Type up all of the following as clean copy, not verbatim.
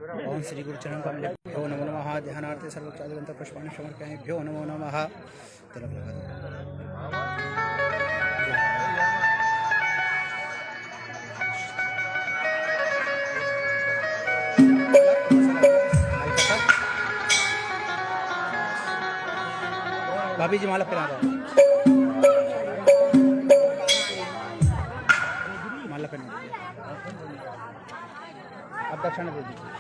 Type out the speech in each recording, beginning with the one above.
ओम श्री गुरुचरण कमलेभ्यो नमो नमः। ध्यानार्थे सर्वोच्चादिगंत पुष्पाणि समर्पयामि। नमो नमः। तिलक लगा दो। भाभी जी माला पहना दो। माला पहना दो। अब दक्षिणा दे दीजिए।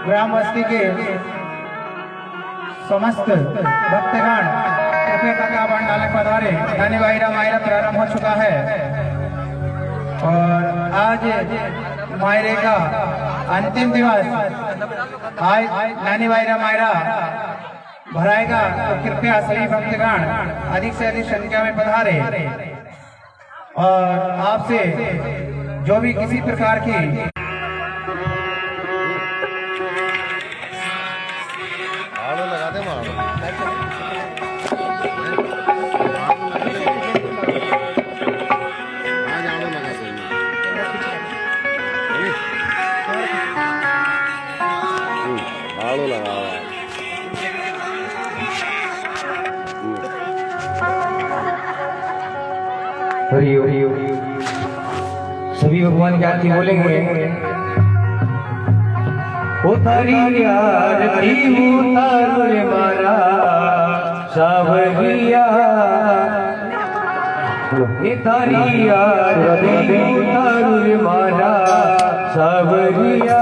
ग्राम बस्ती के समस्त भक्तगण कृपया का भंडारे पधारे। नानी वायरा मायरा प्रारंभ हो चुका है और आज मायरे का अंतिम दिवस। आज नानी वायरा मायरा भराएगा तो कृपया सभी भक्तगण अधिक से अधिक संख्या में पधारे और आपसे जो भी किसी प्रकार की सभी भगवान की आरती बोलेंगे। उतारी आरती उतारो रे मारा सावरिया, उतारी आरती उतारो रे मारा सावरिया।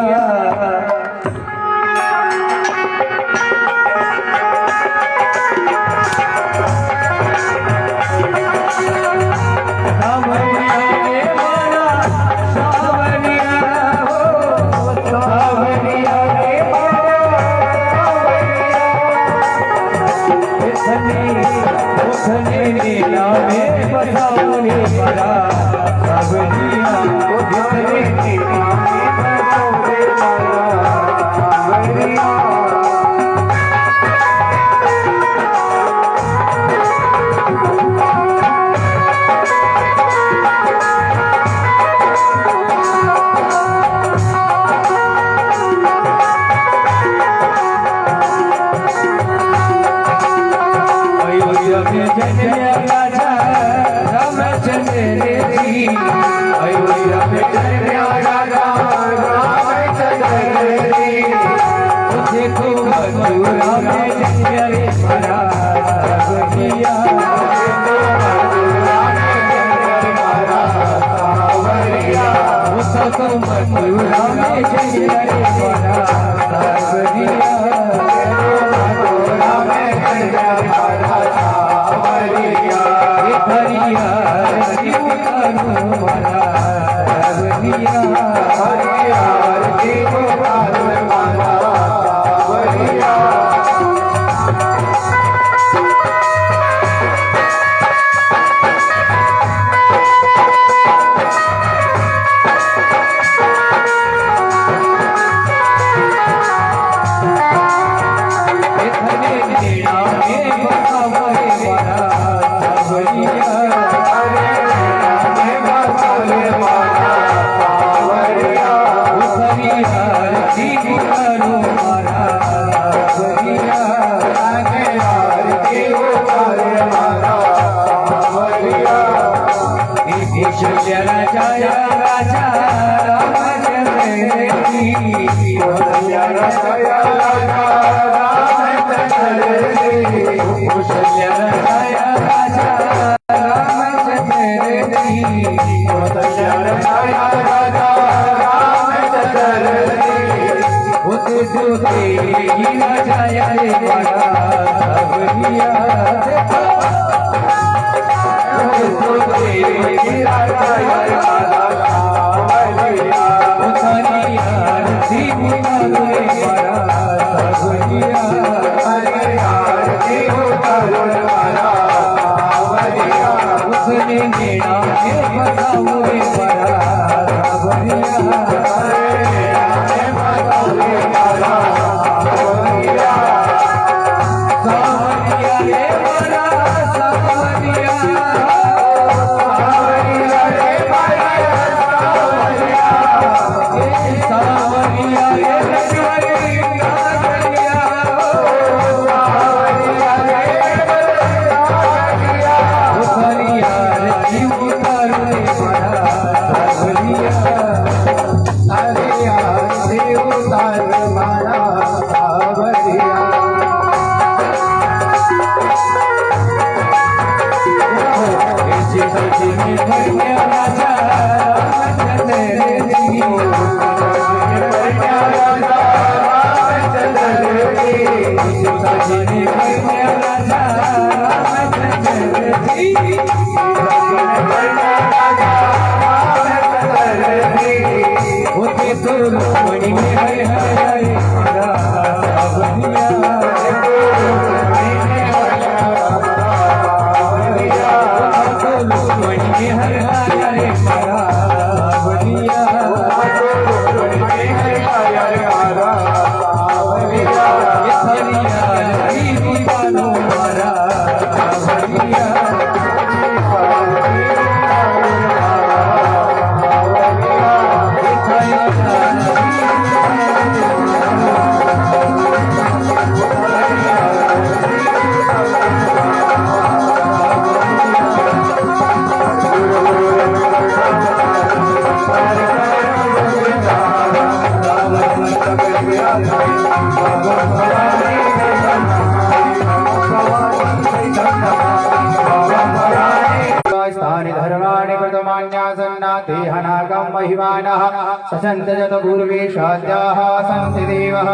न्यासन्नाते हनागं महिमानः सचन्दजत पूर्वेशाद्याः सन्ति देवः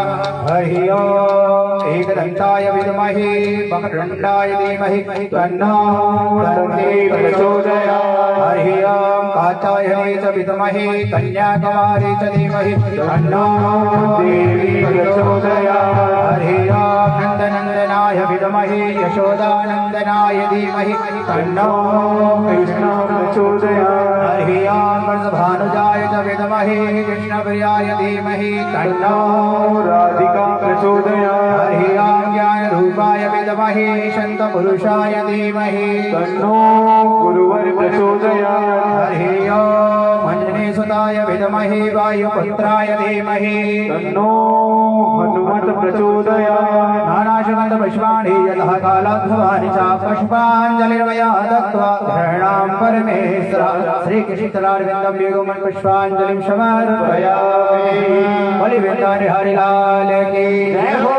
हरि ओम् एकदन्ताय विद्महे वक्रतुण्डाय धीमहि तन्नो प्रचोदयात् हरि ओम् कात्यायनाय च विद्महे कन्याकुमारी च धीमहि तन्नो देवी प्रचोदयात् हरि ओम् नन्दनन्दनाय विद्महे यशोदानन्दनाय धीमहि तन्नो कृष्ण प्रचोदयात् हरि ओम् वृषभानुजाय च विद्महे कृष्णप्रियाय धीमहि तन्नो राधिका प्रचोदयात् हरि ओम् ज्ञानरूपाय विद्महे शान्तपुरुषाय धीमहि तन्नो गुरुवर प्रचोदयात् हरि ओम् अंजनीसुताय विद्महे वायुपुत्राय धीमहि तन्नो हनुमत् प्रचोदयात् नानाशगन्धपुष्पाणि यतः कालाद्भवानि च पुष्पाञ्जलिर्मया दत्त्वा धरणां परमेश्वर श्रीकृष्णचरणारविन्दं युगमन् पुष्पाञ्जलिं समर्पयामि बलिवेदारि हरिलाल की जय हो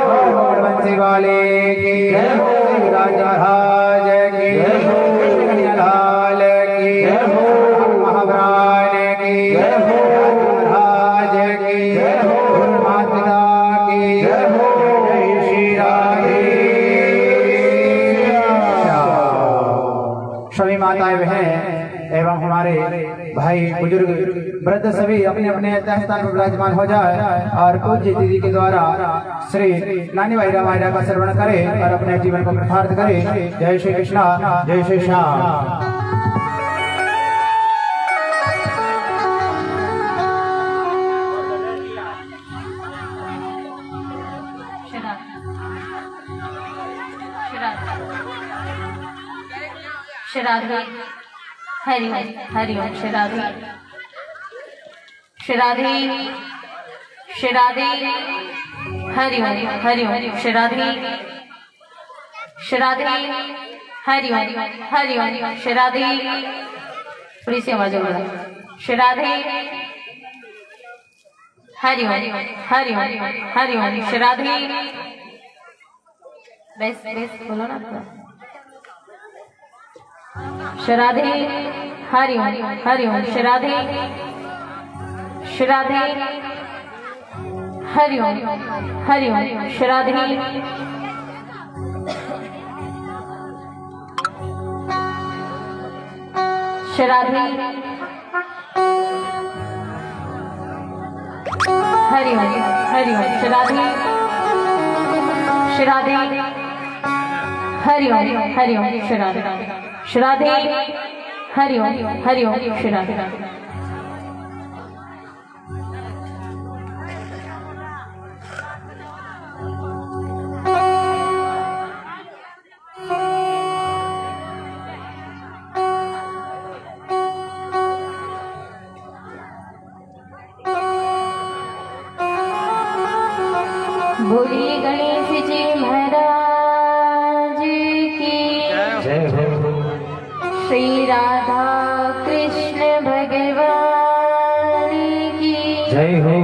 बंसी वाले की जय हो राज महाराज की जय हो कृष्णलाल की जय हो महाप्राण की जय हो महाराज की जय हो माता की जय हो जय श्री राधे सभी माताएं बहनें एवं हमारे भाई बुजुर्ग वृद्ध सभी अपने अपने स्थान पर विराजमान हो जाए और पूज्य दीदी के द्वारा श्री नानी भाई रामायण का श्रवण करें और अपने जीवन को कृतार्थ करें। जय श्री कृष्णा जय श्री श्याम। श्राद्धि हरि ओम हरि ओम श्राद्धि श्राद्धि श्राद्धि हरि ओम श्राद्धि श्राद्धि हरि ओम श्राद्धि थोड़ी सी आवाज होगा श्राद्धि हरि ओम श्राद्धि बेस बोलो ना श्राद्धि हरि ओम श्राद्धि श्राद्धि हरि ओम श्राद्धि श्राद्धि हरि ओम श्राद्धि श्राद्धि हरि ओम श्राद्धि श्राद्धि हरि ओम श्राद्धि बोलिए गणेश जी महाराज की जय हो श्री राधा कृष्ण भगवान की जय हो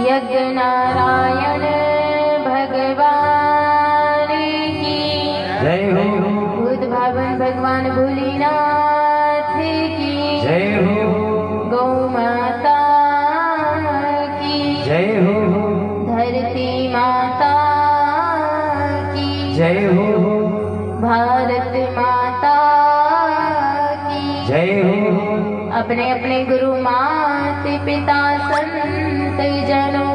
यज्ञ नारायण भगवान की जय हो उद्भावन भगवान भोलेनाथ की जय हो गौ माता की जय हो धरती माता की जय हो भारत माता की जय हो अपने अपने गुरु माता पिता संत जनों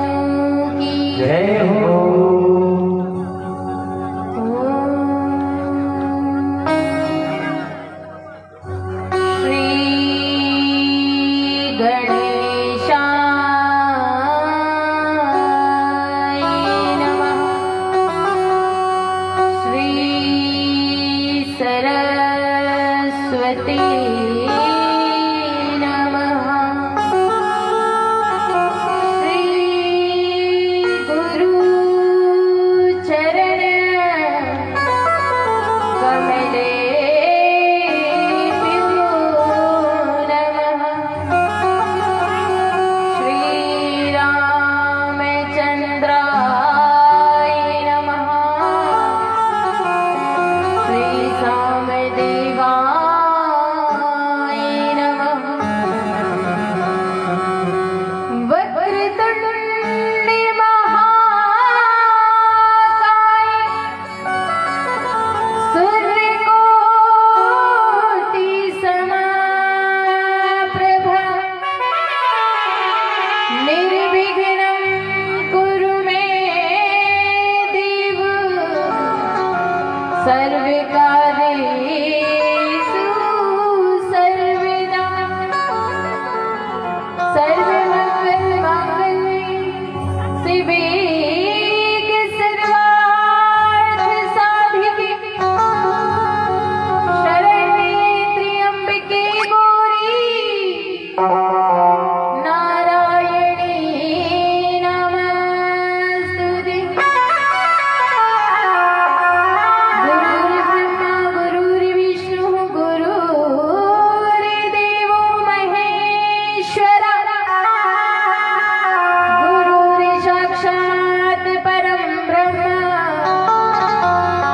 की जय हो श्री गणेशाय नमः श्री सरस्वती नमः श्री गुरु चरण कमलेभ्यो नमः श्री रामचंद्राय नमः श्री सामदेवाय नमः सर्वकार्येषु सर्वदा सर्वमङ्गलमाङ्गल्ये शिवे सर्वार्थसाधिके शरण्ये त्र्यम्बके गौरी नारायणी नमस्तुते। गुरुर्ब्रह्मा गुरुर्विष्णुः गुरुर्देवो महेश्वरः गुरुर्साक्षात् परं ब्रह्म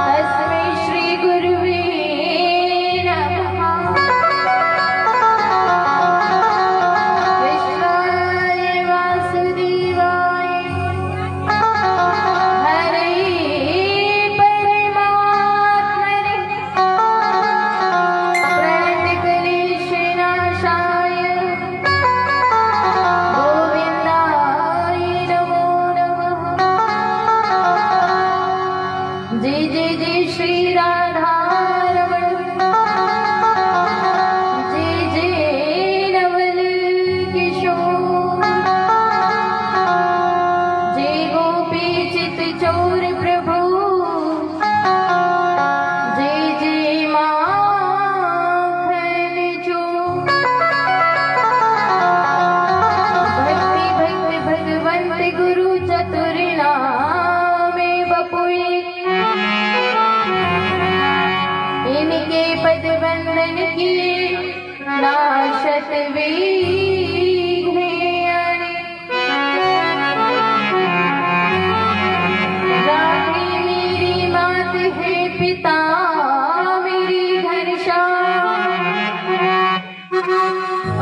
तस्मै श्री गुरुवे नमः। कृष्णाय वासुदेवाय हरे परमात्मने प्रणतक्लेशनाशाय गोविन्दाय नमो नमः। जय जय जय श्री राधारमण जय जय नवल किशोर जय गोपी चित चोर प्रभु जय जय माखन चोर। भक्ति भक्त भगवंत गुरु चतुर नामे बपुए इनके पद बंधन किए नाशत विघ्न अने। राधे मेरी मात है पिता मेरी घनश्याम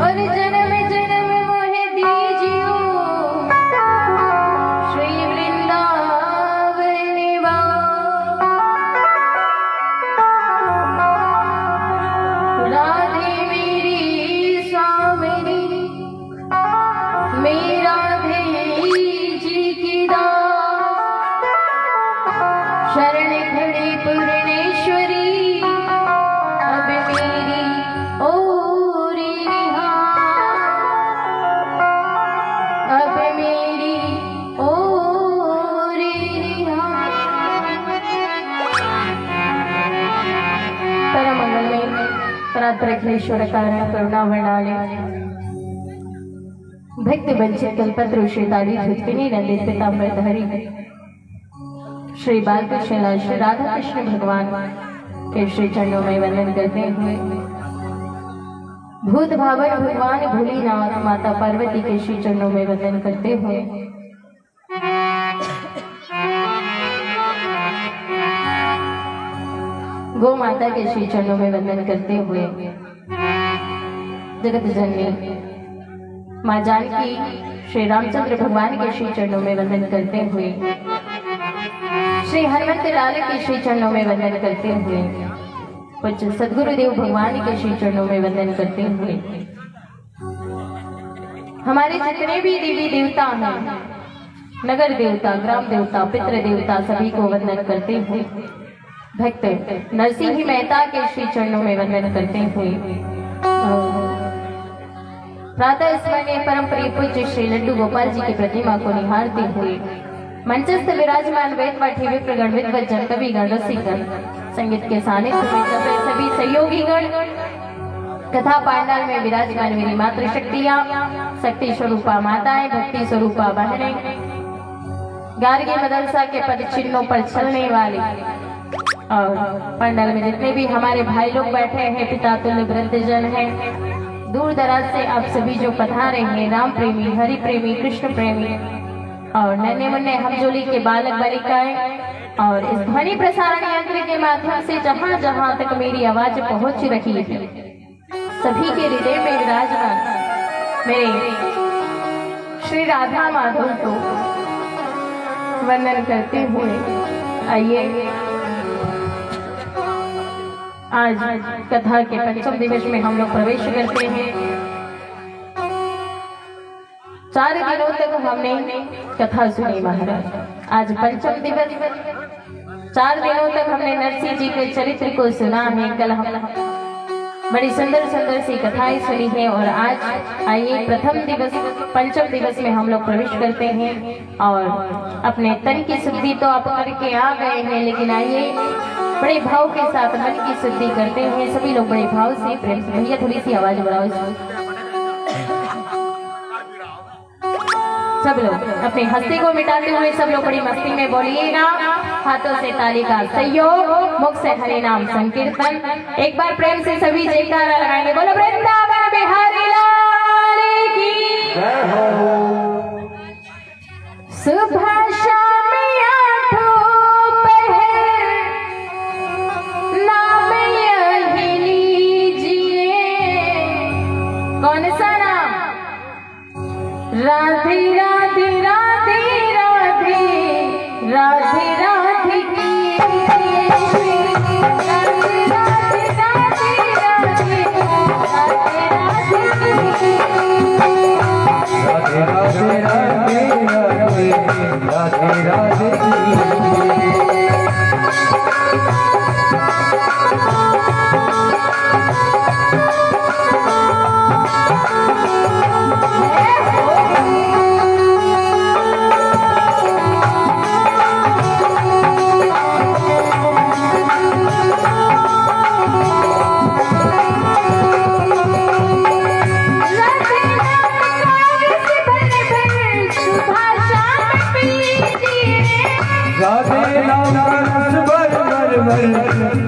और जन्म जन्म मोहे दीजियो श्री वृंदावन निवास। राधे मेरी स्वामिनी मेरा जी की दास शरण खड़ी पूर्णेश्वरी अब मेरी ओरी निहार अब मेरी ओरी निहार। परम मंगल में परात्परेश्वर कारण करुणा वर्णाले भक्त वंचित कल्पत्रु श्री ताली धुतपिनी नंदित पिताम्बरत हरि श्री बालकृष्ण लाल श्री राधा कृष्ण भगवान के श्री चरणों में वंदन करते हुए भूत भावन भगवान भोलेनाथ माता पार्वती के श्री चरणों में वंदन करते हुए गो माता के श्री चरणों में वंदन करते हुए जगत जननी माँ जानकी श्री रामचंद्र भगवान के श्री चरणों में वंदन करते हुए श्री हनुमंत लाल के श्री चरणों में वंदन करते हुए पूज्य सदगुरुदेव भगवान के श्री चरणों में वंदन करते हुए हमारे जितने भी देवी देवता हैं नगर देवता ग्राम देवता पितृ देवता सभी को वंदन करते हुए भक्त नरसिंह मेहता के श्री चरणों में वंदन करते हुए प्रातः स्मरणीय परम प्रिय पूज्य श्री लड्डू गोपाल जी की प्रतिमा को निहारते हुए मंचस्थ विराजमान वेद पाठी विप्रगण विद्वज्जन कविगण रसिकगण संगीत के सानिध्य में सभी सभी सहयोगीगण कथा पांडाल में विराजमान मेरी मातृशक्तियां शक्ति स्वरूपा माताएं भक्ति स्वरूपा बहनें गार्गी मदरसा के पद चिन्हों पर चलने वाले और पंडाल में जितने भी हमारे भाई लोग बैठे हैं पिता तुल्य वृद्धजन हैं दूर दराज से आप सभी जो पधारे हैं राम प्रेमी हरि प्रेमी कृष्ण प्रेमी और नन्हे मुन्ने हमजोली के बालक बालिकाएं और इस ध्वनि प्रसारण यंत्र के माध्यम से जहां जहां तक मेरी आवाज पहुंच रही है सभी के हृदय में विराजमान मेरे श्री राधा माधव को वंदन करते हुए आइए आज कथा के पंचम दिवस में हम लोग प्रवेश करते हैं। 4 दिनों तक हमने कथा सुनी महाराज। आज पंचम दिवस 4 दिनों तक हमने नरसिंह जी के चरित्र को सुना है। कल हम बड़ी सुंदर सुंदर सी कथाएं सुनी है और आज आइए प्रथम दिवस पंचम दिवस में हम लोग प्रवेश करते हैं और अपने तन की शुद्धि तो आप करके आ गए हैं, लेकिन आइए बड़े भाव के साथ मन की शुद्धि करते हैं। सभी लोग बड़े भाव से प्रेम से, भैया थोड़ी सी आवाज बढ़ाओ इसमें। सब लोग अपनी हस्ती को मिटाते हुए सब लोग बड़ी मस्ती में बोलिएगा। हाथों से ताली का सहयोग, मुख से हरि नाम संकीर्तन। एक बार प्रेम से सभी जयकारा लगाएंगे। बोलो वृंदावन बिहारी लाल की जय हो। सुबह शाम आठों पहर नाम यही लीजिए। कौन सा नाम? राधे राधे राधे राधे राधे राधे की राधे राधे राधे राधे राधे राधे की राधे राधे राधे राधे राधे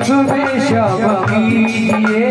सुबह शाम कीजिए।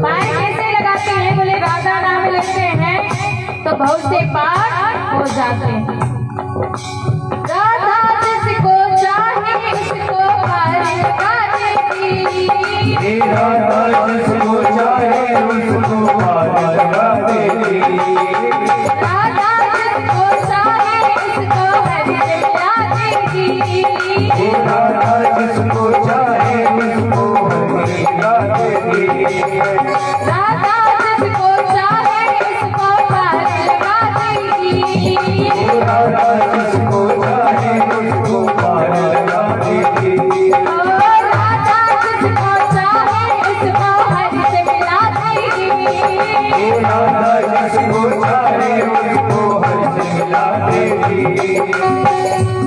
पार कैसे लगाते हैं? बोले राधा नाम लेते हैं तो बहुत से पार हो जाते हैं। राधा जिसको चाहे उसको पार लगा देगी। राधा जिसको चाहे उसको पार लगा देगी। राधा जिसको चाहे उसको हरि से मिला देगी। राधा जिसको चाहे उसको हरि लगा देगी। राधा जिसको चाहे उसको पार लगा देगी। राधा जिसको चाहे उसको पार लगा देगी। राधा जिसको चाहे उसको हरि से मिला देगी। राधा जिसको चाहे उसको हरि से मिला देगी।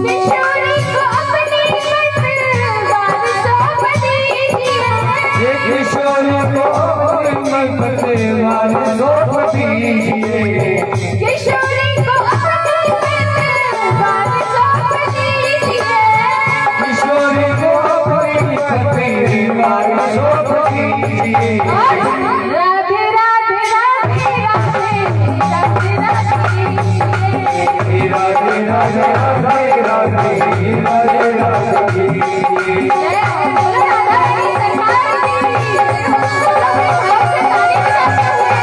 किशोरी को अपनी बात सौंप दीजिए। किशोरी को अपनी बात सौंप दीजिए। किशोरी को अपनी बात सौंप दीजिए। किशोरी को अपनी बात सौंप दीजिए। राधे राधे राधे राधे राधे राधे राधे राधे राधे राधे राधे राधे। जय हो बोलो राधा रानी सरकार की। सभी भाव से ताली बजाते हुए।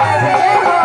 जय हो।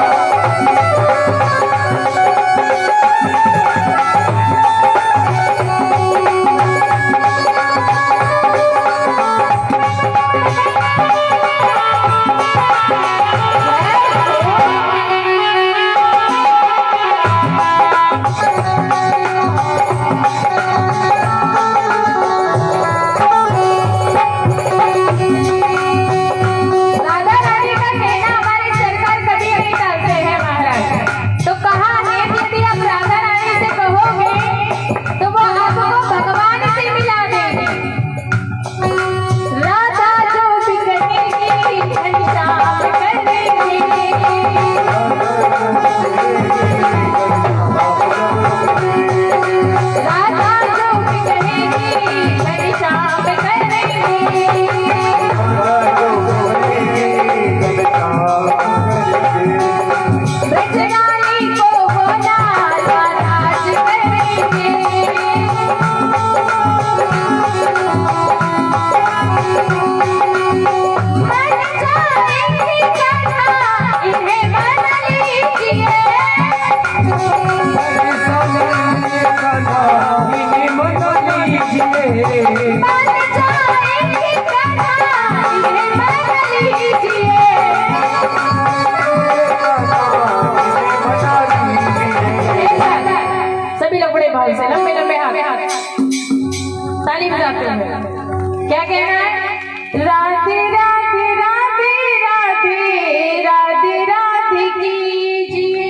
राधे राधे राधे राधे राधे राधे कीजिए।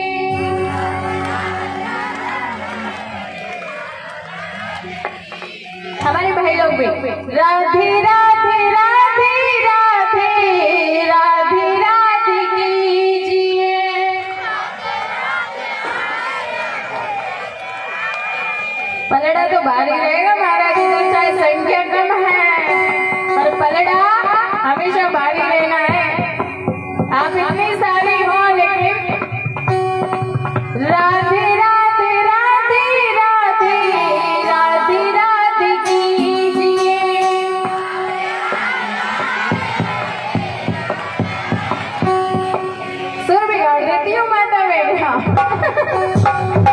हमारे भाई लोग भी राधे राधे राधे राधे राधे राधे कीजिए। पलड़ा तो भारी रहेगा महाराज जी, चाहे संख्या कम है पर पलड़ा हमेशा भारी रहना है। आप इतनी सारी हो लेकिन राधे राधे राधे राधे राधे राधे कीजिए। सुर बिगाड़ देती हूँ माता बेटा।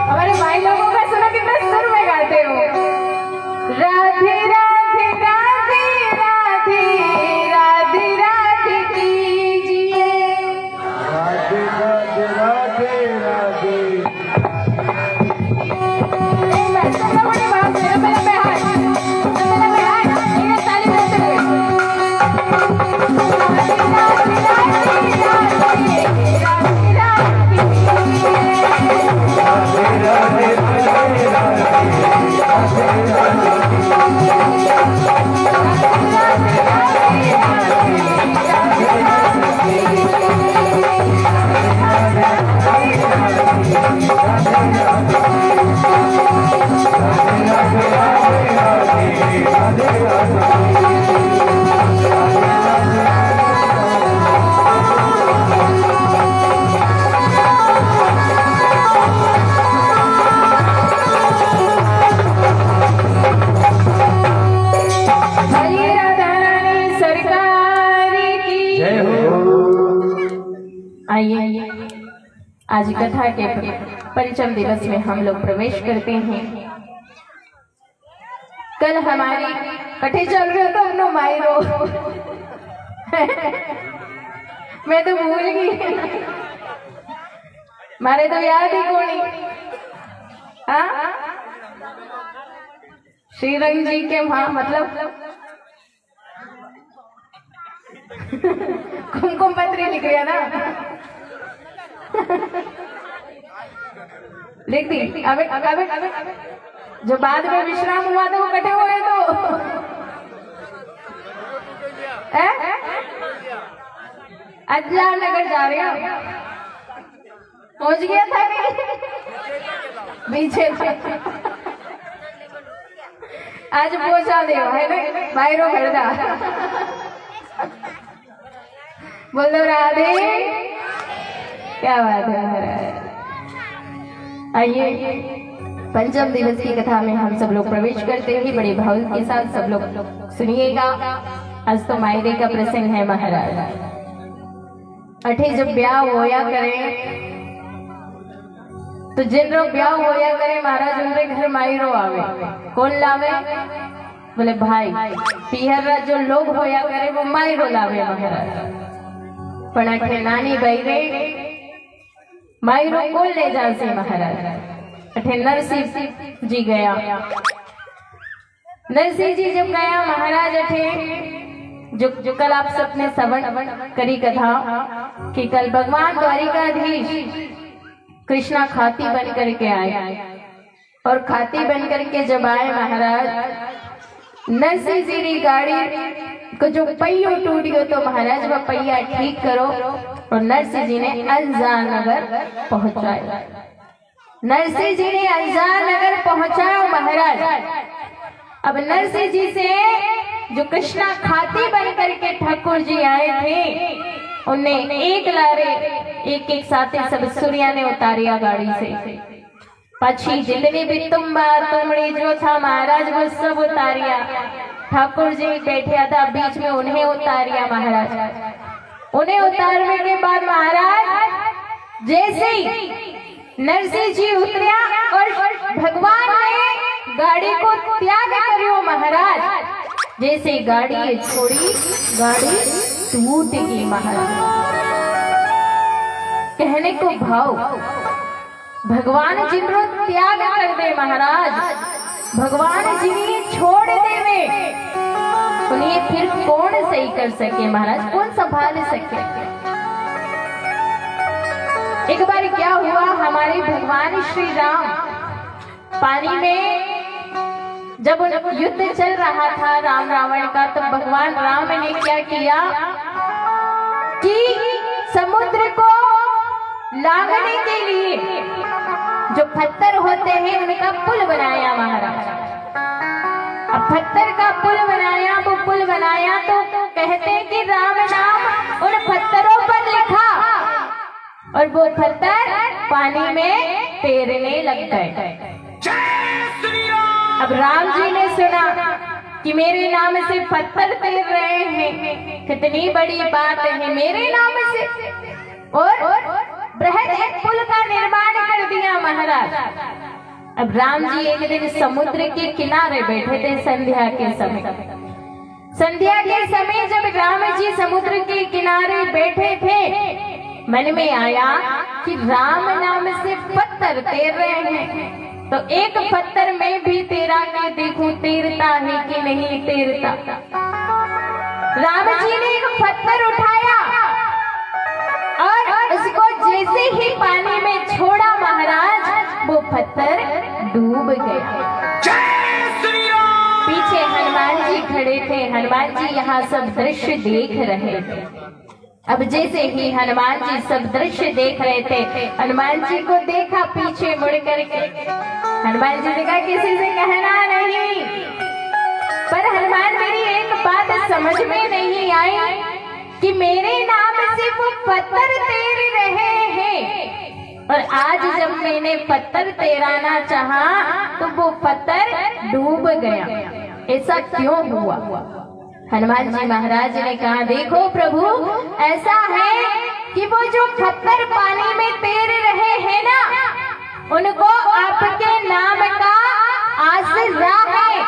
हमारे भाई लोगों का सुनो कितना सुर में गाते हो। राधे राधे राधे राधे राधे राधे कीजिए। राधे राधे राधे राधे। एक बार सबसे बड़ी बात है मेरे पे हाथ, मेरे पे हाथ, मेरे ताली बजाते हुए। राधे राधे राधे राधे राधे राधे कीजिए। हरी राधा रानी सरकार की जय हो। आइए आज कथा के पंचम दिवस में हम लोग प्रवेश करते हैं। कल हमारी कथे चल रहे हो तो अपनो मायरो मैं तो भूल गई, मारे तो याद ही कोनी। हाँ श्रीरंग जी के वहां मतलब कुमकुम पत्री लिख गया ना, लिख दी। अबे अबे अबे जो बाद में विश्राम हुआ था वो कटे हुए तो अज्ञान नगर जा रहे हो, पहुंच गया था पीछे आज पहुंचा दे है ना बाहरों खड़ा। बोल दो राधे, क्या बात है। आइए पंचम दिवस की कथा में हम सब लोग प्रवेश करते हैं। बड़े भाव के साथ सब लोग सुनिएगा। आज तो मायरे का प्रसंग है महाराज। अठे जब ब्याह होया करे तो जिन रो ब्याह होया करे महाराज उनके घर मायरो आवे। कौन लावे? बोले भाई पिहर जो लोग होया करे वो मायरो लावे महाराज। पण अठे नानी बहरे मायरो को ले जासे महाराज। अठे नरसिंह जी गया। नरसिंह जी जब गया महाराज अठे जो कल आप सबने श्रवण करी कथा कि कल भगवान द्वारिकाधीश कृष्णा खाती बन करके आए और खाती बन करके जब आए महाराज नरसिंह जी की गाड़ी को जो पहियो टूट गयो तो महाराज वह पहिया ठीक करो और नरसिंह जी ने अंजार नगर पहुंचाया। नरसिंह जी ने अंजार नगर पहुंचाया महाराज। अब नरसिंह जी से जो कृष्णा खाती बन करके ठाकुर जी आए थे उन्हें एक लारे एक एक साथे सब सूर्या ने उतारिया गाड़ी से। पछी जितनी भी तुमड़ी जो था महाराज वो सब उतारिया। ठाकुर जी बैठे था बीच में उन्हें उतारिया महाराज। उन्हें उतारने के बाद महाराज जैसे नरसिंह जी उतरिया और भगवान ने गाड़ी को त्याग करियो महाराज। जैसे गाड़ी छोड़ी गाड़ी टूट गई महाराज। कहने को भाव भगवान जिनको त्याग कर दे महाराज, भगवान जिन्हें छोड़ देवे सुनिए फिर कौन सही कर सके महाराज, कौन संभाल सके। एक बार क्या हुआ, हमारे भगवान श्री राम पानी में जब युद्ध चल रहा था राम रावण का, तो भगवान राम ने क्या किया कि समुद्र को लांघने के लिए जो पत्थर होते हैं उनका पुल बनाया महाराज। अब पत्थर का पुल बनाया, वो पुल बनाया तो कहते हैं कि राम नाम उन पत्थरों पर लिखा और वो पत्थर पानी में तैरने लग गए। अब राम जी ने सुना कि मेरे नाम से पत्थर तैर रहे हैं, कितनी बड़ी बात है मेरे नाम से, और बृहद एक पुल का निर्माण कर दिया महाराज। अब राम जी एक दिन समुद्र के किनारे बैठे थे संध्या के समय। संध्या के समय जब राम जी समुद्र के किनारे बैठे थे, मन में आया कि राम नाम से पत्थर तैर रहे हैं, तो एक पत्थर में भी तैरा के देखूं तैरता है कि नहीं तैरता। राम जी ने एक पत्थर उठाया और उसको जैसे ही पानी में छोड़ा महाराज, वो पत्थर डूब गया। पीछे हनुमान जी खड़े थे, हनुमान जी यहाँ सब दृश्य देख रहे थे। अब जैसे ही हनुमान जी सब दृश्य देख रहे थे, हनुमान जी को देखा पीछे मुड़ करके, हनुमान जी ने कहा किसी से कहना नहीं, पर हनुमान मेरी एक बात समझ में नहीं आई कि मेरे नाम से वो पत्थर तैर रहे हैं और आज जब मैंने पत्थर तैराना चाहा तो वो पत्थर डूब गया, ऐसा क्यों हुआ। हनुमान जी महाराज ने कहा देखो प्रभु, ऐसा है कि वो जो पत्थर पानी में तैर रहे हैं ना, उनको आपके नाम का आसरा है,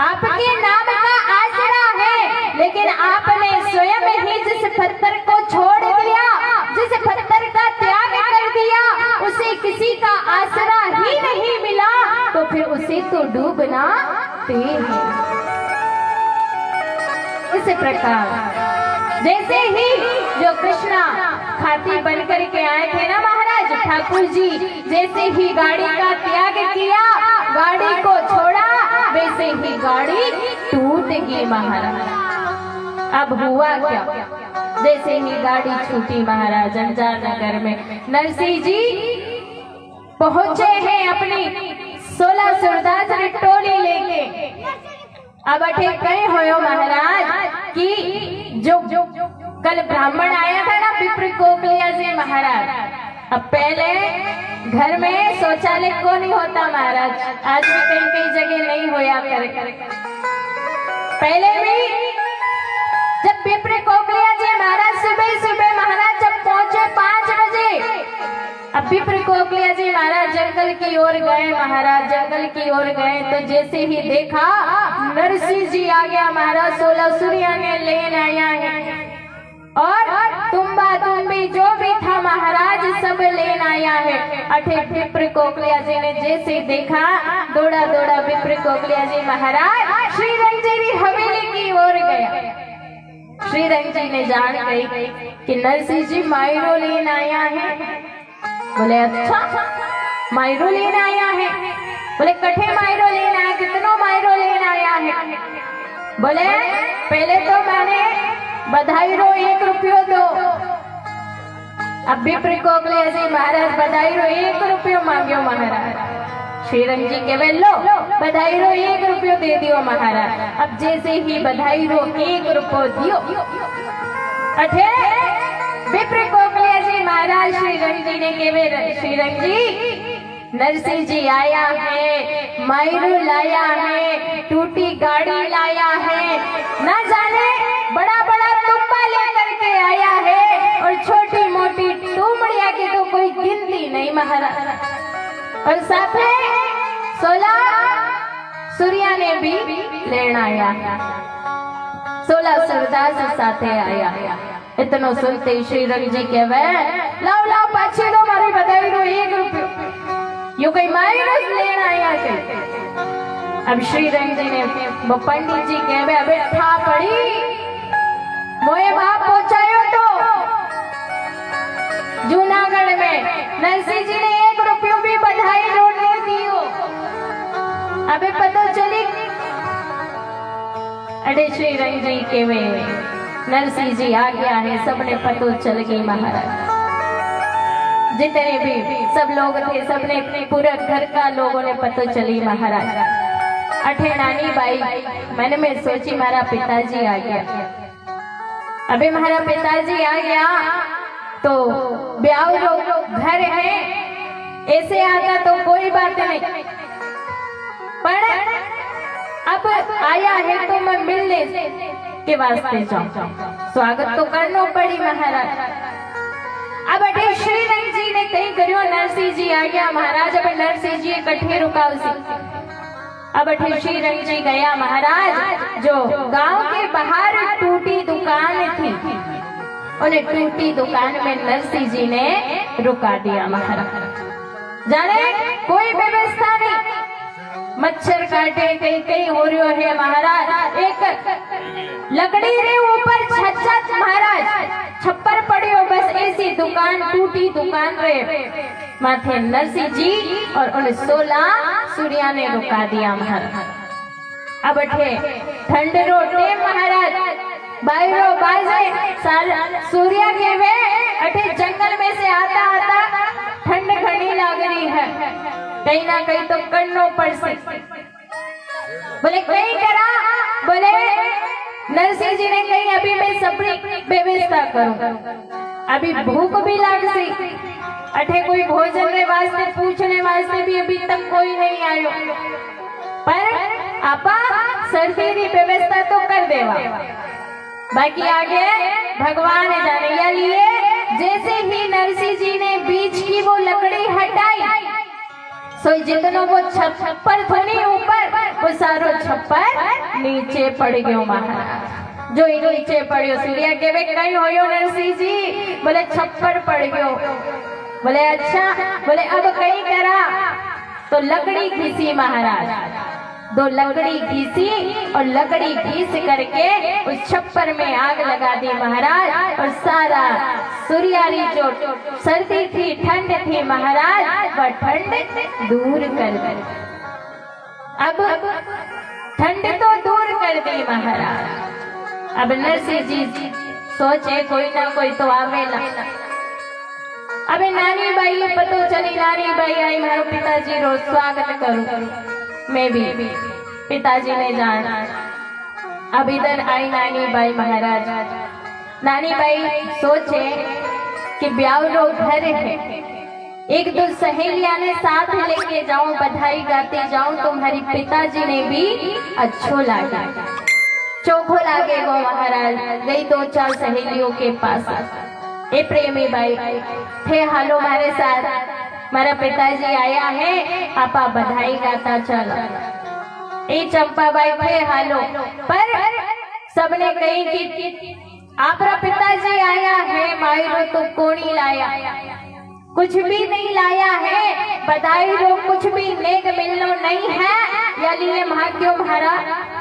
आपके नाम का आसरा है, लेकिन आपने स्वयं ही जिस पत्थर को छोड़ दिया, जिस पत्थर का त्याग कर दिया, उसे किसी का आसरा ही नहीं मिला, तो फिर उसे तो डूबना तय है। इस प्रकार जैसे ही जो कृष्णा खाती बनकर के आए थे ना महाराज, ठाकुर जी जैसे ही गाड़ी का त्याग किया, गाड़ी को छोड़ा, वैसे ही गाड़ी टूट गई महाराज। अब हुआ क्या, जैसे ही गाड़ी छूटी महाराज, अंजार नगर में नरसिंह जी पहुंचे हैं अपनी 16 सरदार टोली लेके। अब अठे कहे हो महाराज कि जो कल ब्राह्मण आया था ना विप्र कोकलिया से महाराज, अब पहले घर में शौचालय को नहीं होता महाराज, आज भी कई कई जगह नहीं होया करे। पहले भी जब विप्र कोकलिया जी महाराज सुबह सुबह महाराज जब पहुंचे 5 बजे, अब विप्र कोकलिया जी महाराज जंगल की ओर गए महाराज, जंगल की ओर गए तो जैसे ही देखा नरसिंह जी आ गया महाराज, 16 सूर्या ने लेन आया है और तुम्बा तुम्बी जो भी था महाराज सब लेन आया है। अठे विप्र कोकलिया जी ने जैसे देखा, दौड़ा दौड़ा विप्र कोकलिया जी महाराज श्री रंजीरी हवेली की ओर गया। श्री रंग जी ने जान गई कि नरसिंह जी मायरो लेन आया है। बोले अच्छा मायरो लेन आया है, बोले कठे मायरो लेन आया, कितनो मायरो लेन आया है। बोले पहले तो मैंने बधाई रो 1 रुपयो दो। अब विप्र कोकलिया जी महाराज बधाई रो 1 रुपयो मांग्यो महाराज। श्रीरंग जी के लो बधाई रो 1 रुपयो दे दियो महाराज। अब जैसे ही बधाई रो 1 रुपयो दियो, अठे विप्र कोकलिया जी महाराज श्रीरंग जी ने केवे श्रीरंग जी नरसिंह जी आया है, मायरू लाया है, टूटी गाड़ी लाया है, न जाने बड़ा बड़ा तुम्बा लेकर के आया है और छोटी मोटी टूमड़िया की तो कोई गिनती नहीं महाराज। और साथ में 16 सूर्या ने भी लेना आया, 16 सरदार से साथे आया। इतनो सुनते श्रीरंग जी के वे लाओ लाओ पाछे दो मारी बधाई रो 1 रुपयो, यो कोई मायरो लेना आया के। अब श्री रंग जी ने वो पंडित जी कहे अबे ठा पड़ी मोए बाप पहुंचायो तो जूनागढ़ में नरसिंह जी ने 1 रुपयो भी बधाई नोट नहीं दियो। अबे पता चली अरे श्री रंग जी के वे नरसिंह जी आ गया है, सबने पतो चल गई महाराज। जितने भी सब लोग थे सबने पूरे घर का लोगों ने पतो चली महाराज। अठे नानी बाई मन में सोची मारा पिताजी आ गया। अभी हमारा पिताजी आ गया तो ब्याह जो घर है ऐसे आता तो कोई बात नहीं, पर अब आया है तो मैं मिलने के वास्ते जाऊं, स्वागत तो करना पड़ी महाराज। अब अटे श्री रंग जी ने कहीं करियो नरसिंह जी आ गया महाराज। अब नरसिंह जी इकट्ठे रुकाव सी। अब अठे श्री रंग जी गया महाराज। जो गांव के बाहर टूटी दुकान थी उन्हें टूटी दुकान में नरसिंह जी ने रुका दिया महाराज। जाने कोई व्यवस्था नहीं, मच्छर काटे कहीं कहीं हो रही है महाराज। एक लकड़ी रे ऊपर छत महाराज छप्पर पड़ियो, बस ऐसी दुकान टूटी दुकान रे माथे नरसिंह जी और उन 16 सूर्या ने रुका दिया महाराज। अब अठे ठंड रो टेम महाराज बायरो बाजे सूर्या के वे अठे जंगल में से आता आता ठंड घनी लग रही है, कहीं ना कहीं तो करनो पड़ सकती। बोले कहीं करा, बोले नरसिंह जी ने कहीं अभी मैं सबरी व्यवस्था करूं, अभी भूख भी लग सी। अठे कोई भोजन के वास्ते पूछने वास्ते भी अभी तक कोई नहीं आयो, पर आपा सर्दी की व्यवस्था तो कर देवा, बाकी आगे भगवान जाने। या लिए जैसे ही नरसिंह जी ने बीच की वो लकड़ी हटाई सो जितनो वो छप्पर थोड़ी ऊपर वो सारो छप्पर नीचे पड़ गयो महाराज। जो नीचे पड़ियो सूर्या के वे कहीं होयो नरसिंह जी, बोले छप्पर पड़ गयो। बोले अच्छा, बोले अब कहीं करा तो लकड़ी घिसी महाराज। 2 लकड़ी घिसी और लकड़ी घिस करके उस छप्पर में आग लगा दी महाराज। और सारा सूर्यारी जो सर्दी थी ठंड थी महाराज वह ठंड दूर कर दी। अब ठंड तो दूर कर दी महाराज। अब नरसिंह जी सोचे कोई ना कोई तो आवेला। अबे नानी बाई पतो चली नानी बाई आई मारो पिताजी रो स्वागत करूं मैं भी। पिताजी ने जाना अब इधर आई नानी बाई महाराज। नानी बाई सोचे कि ब्याह रो घर है, 1-2 सहेलियां ने साथ लेके जाऊं, बधाई गाते जाऊं, तुम्हारी पिताजी ने भी अच्छो लागे, चोखो लागे वो महाराज। गई 2-4 सहेलियों के पास। ए प्रेमी बाई थे हालो मारे साथ, मारा पिताजी आया है, आपा बधाई गाता चलो। ए चंपा बाई थे हालो, पर सबने कही कि आपरा पिताजी आया है, मायरो तो कोणी लाया, कुछ भी नहीं लाया है, बधाई रो कुछ भी नेक मिलनो नहीं है। या लिए भाग्यो मारा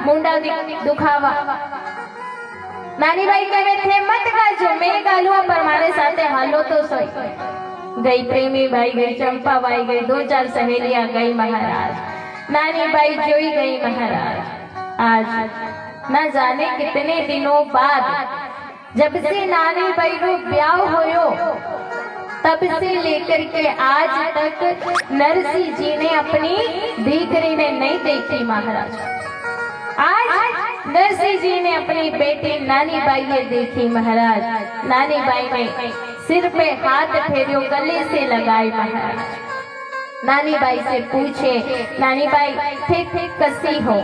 मुंडा दुखावा। नानी बाई कहे थे मत गाजो, मैं गालूआ पर मारे साथे हालो तो सोई। गई प्रेमी बाई गई, चंपा बाई गई, 2-4 सहेलियां गई महाराज। नानी बाई जोई गई महाराज। आज न जाने कितने दिनों बाद जब से नानी बाई रो ब्याह होयो तब से लेकर के आज तक नरसिंह जी ने अपनी दीकरी ने नहीं देखी महाराज। आज नरसिंह जी ने अपनी बेटी नानी बाई ने देखी महाराज। नानी बाई ने सिर पे हाथ फेरियो, गले से लगाई महाराज। नानी बाई से पूछे नानी बाई ठीक ठीक कसी हो।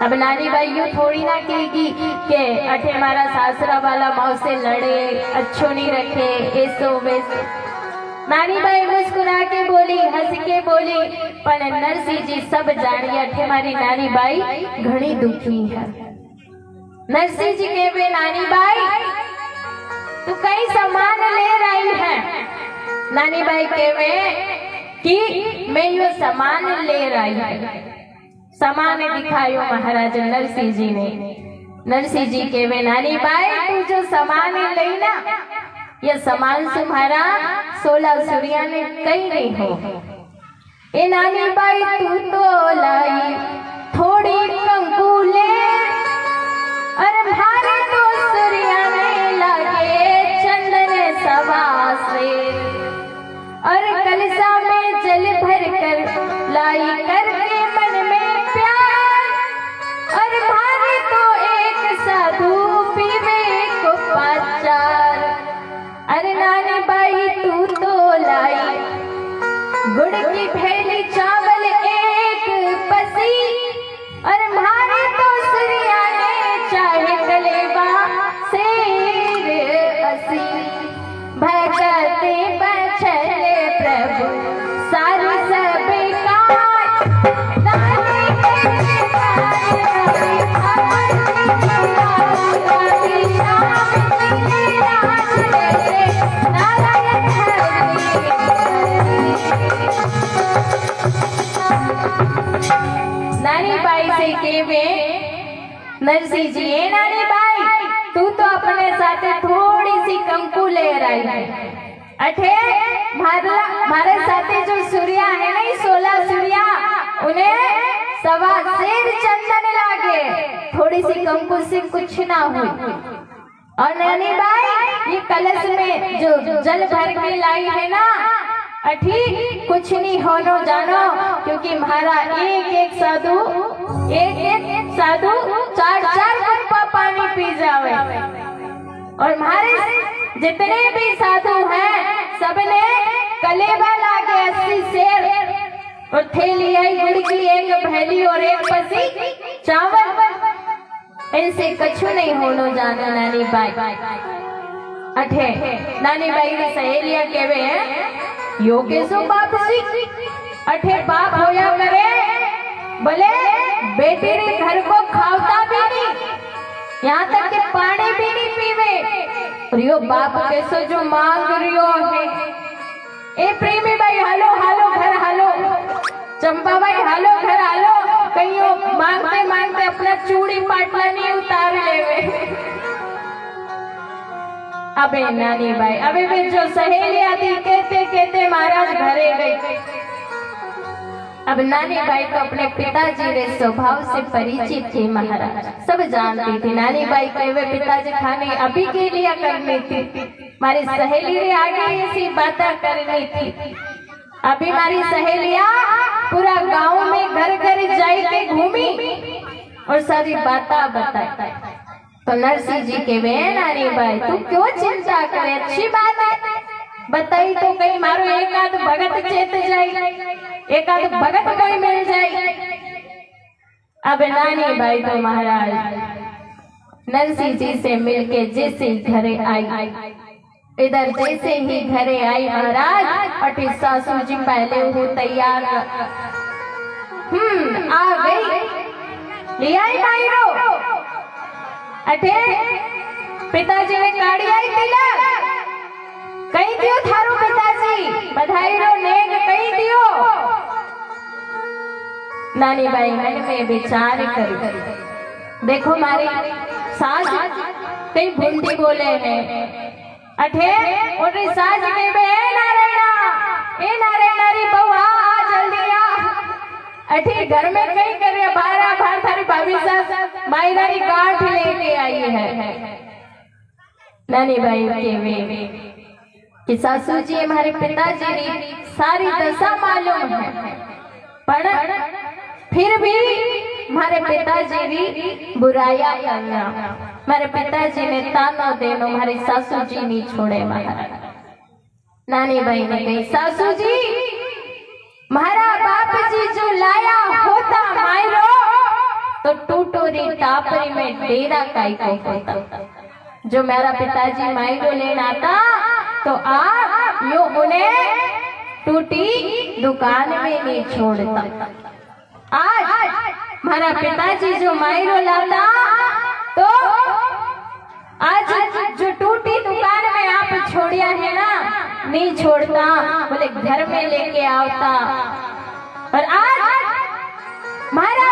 अब नानी बाई यूं थोड़ी ना कहेगी के अठे मारा सासरा वाला माँ से लड़े, अच्छो नहीं रखे, ऐसो वैसो। नानी बाई मुस्कुरा के बोली, हंस के बोली, पर नरसिंह जी सब जानिए अठे मारी नानी बाई घनी दुखी है। नरसिंह जी कहे नानी बाई तू कई सामान ले रही है। नानी बाई कहे कि मैं यो सामान ले रही है। सामान दिखायो महाराज नरसिंह जी ने। नरसिंह जी के वे नानी बाई तू जो सामान लई ना ये सामान तुम्हारा 16 सूर्या ने कहीं नहीं हो। ए नानी बाई तू तो लाई थोड़ी कंकुले अरे भारे तो सूर्या ने लागे चंदन सवा से और कलसा में जल भर कर लाई करके मन में प्यार और भारे तो एक साधु पीवे को पाचार। अरे नानी बाई तू तो लाई गुड़ की थैली चावल एक पसी और भारे तो सूर्या ने चाहे कलेवा शेर असी भगते बचले प्रभु सारी सब काज नानी के नानी बाई से केवे नरसिंह जी ए नानी बाई तू तो अपने साथे थोड़ी सी कंकु ले रही अठे मारे साथे जो सूर्या है नहीं 16 सूर्या उन्हें सवा शेर चंदन लागे थोड़ी सी कंकु से कुछ ना हुई। और नानी बाई ये कलश में जो जल भर के लाई है ना ठीक कुछ नहीं होनो जानो क्योंकि महारा एक साधु 4 कप पानी पी जावे और हमारे जितने भी साधु हैं सबने कलेवा लागे 80 शेर और थैली आई गुड़ की एक भैली और एक पसी चावल इनसे कछु नहीं होनो जानो नानी बाई। अठे नानी बाई ने सहेलियां केवे हैं योगेशो बाप सी अठे बाप होया करे भले बेटी रे घर को खावता भी नहीं यहाँ तक कि पानी भी नहीं पीवे और यो बाप कैसो जो मांग रियो है। ए प्रेमी भाई हालो हालो घर हालो चंपा भाई हालो घर हालो कहीं मांगते मांगते अपना चूड़ी पाटला नहीं उतार लेवे। अबे नानी भाई अबे भी जो सहेलियां थी कहते कहते महाराज घरे गई। अब नानी बाई तो अपने पिताजी रे स्वभाव से परिचित थी महाराज सब जानती थी। नानी बाई के वे पिताजी खाने अभी के लिए करनी थी हमारी सहेली रे आगे ऐसी बातें करनी थी। अभी हमारी सहेलियां पूरा गांव में घर घर जाई के घूमी और सारी बातें बताई। तो नरसिंह जी के वे नानी बाई तू क्यों चिंता करे अच्छी बात है बताई तो कहीं मारो एक आध भगत चेत जाए एक आध भगत कोई मिल जाए। अब नानी बाई तो महाराज नरसिंह जी से मिलके जैसे घरे आई इधर जैसे ही घरे आई महाराज अठी सासू जी पहले वो तैयार आ गई लिया मायरो अठे पिताजी ने काढ़ी आई तिलक कहीं दियो थारो पिताजी बधाई रो नेक कहीं दियो। नानी बाई मन में विचार करी देखो मारी सास कहीं भूंडी बोले ने अठे उनरी सास के बे नारायणा री बहू आ जल्दी आ अठे घर में कहीं करे 12 बार थारी भाभी सास मायरा री गांठ लेके आई है। नानी बाई के वे कि सासू जी हमारे पिताजी की सारी दशा मालूम है पर फिर भी हमारे पिताजी की बुराइयां करना हमारे पिताजी ने ताना देनो हमारी सासू जी नहीं छोड़े महाराज। नानी बाई ने कही सासू जी हमारा बाप जी जो लाया होता मायरो तो टूटोरी टापरी में डेरा काई को होता जो मेरा पिताजी मायरो लेना आता तो आप यो उन्हें टूटी दुकान में नहीं छोड़ता। आज हमारा पिताजी जो मायरो लाता तो आज जो टूटी दुकान में आप छोड़िया है ना नहीं छोड़ता बोले घर में लेके आता और आज हमारा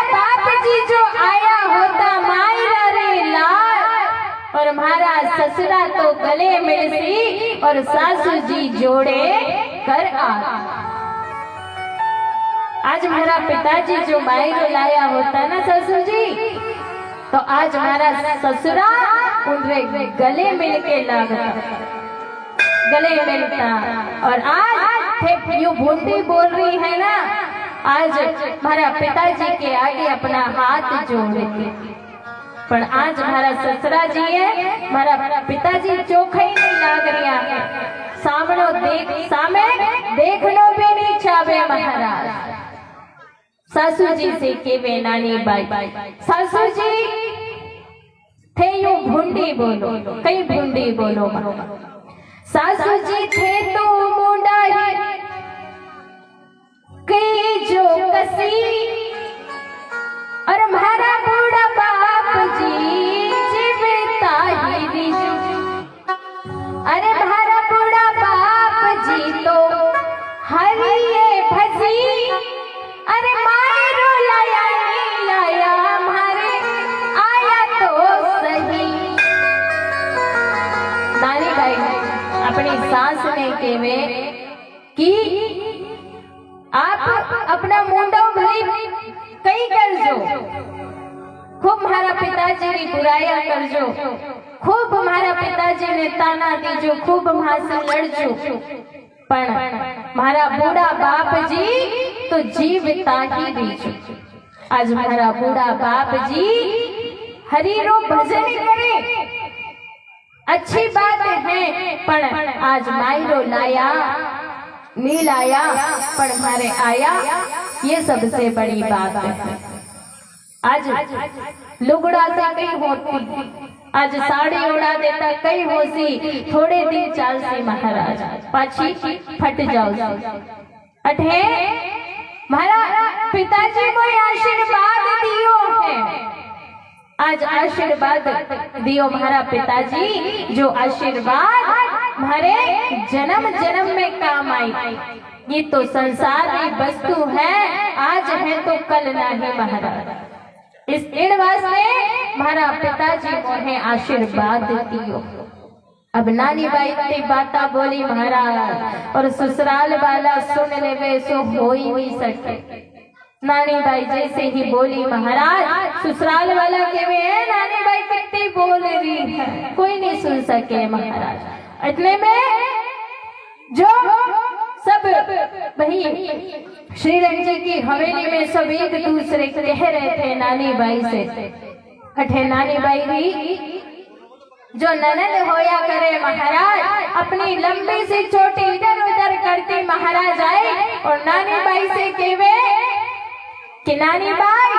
जी जो आया होता मायरा रे लाल और हमारा ससुरा तो गले मिलती और सासू जी जोड़े कर आ। आज हमारा पिताजी जो मायरो लाया होता ना ससुर जी, तो आज हमारा ससुरा उनरे गले मिलके लगता, गले मिलता। और आज यू बूंदी बोल रही है ना, आज हमारा पिताजी के आगे अपना हाथ जोड़ती, पर आज हमारा ससुरा जी है, हमारा पिताजी चोखा ही नहीं लाग रहा है, सामनो देख सामे देखनो भी नहीं चाहे महाराज। सासू जी से केवे नानी बाई, सासू जी थे यू भूंडी बोलो, कई भूंडी बोलो। सासू जी थे तो मुंडा कई जो कसी, और हमारा बूढ़ा बाप जी जीवता ही रिजू। अरे हमारा बूढ़ा बाप जी तो हरिये भजी, अरे मायरो लाया नहीं लाया हमारे आया तो सही। नानी बाई अपनी सास ने केवे कि आप अपना मुंडो भली कई कर जो, खूब हमारा पिताजी की बुराइयां कर जो, खूब हमारा पिताजी ने ताना दीजो, खूब हमसे लड़जो, पर हमारा बूढ़ा बाप जी तो जीवता ही दीजो। आज हमारा बूढ़ा बाप जी हरिरो भजन करे, अच्छी बात है, पर आज मायरो लाया नहीं लाया, पर हमारे आया, ये सबसे बड़ी बात है। आज लुगड़ा से कई होती, आज साड़ी उड़ा देता कई होसी, थोड़े दिन चाल से महाराज पाछी फट जाओ। अठे हमारा पिताजी को आशीर्वाद दियो है, आज आशीर्वाद दियो हमारा पिताजी, जो आशीर्वाद हमारे जन्म जन्म में काम आई। ये तो संसार की वस्तु है, आज है तो कल नहीं महाराज। इस इन वास्ते हमारा पिताजी उन्हें आशीर्वाद दियो। अब नानी बाई की बाता बोली महाराज, और ससुराल वाला सुन लेवे सो हो ही नहीं सके। नानी बाई जैसे ही बोली महाराज, ससुराल वाला केवे है नानी बाई कितनी बोल रही है, कोई नहीं सुन सके महाराज। इतने में जो सब वही श्री रंग जी की हवेली में सब एक दूसरे कह रहे थे नानी बाई से, अठे नानी बाई भी जो ननद होया करे महाराज, अपनी लंबी सी चोटी इधर उधर करती महाराज आए, और नानी बाई से केवे कि नानी बाई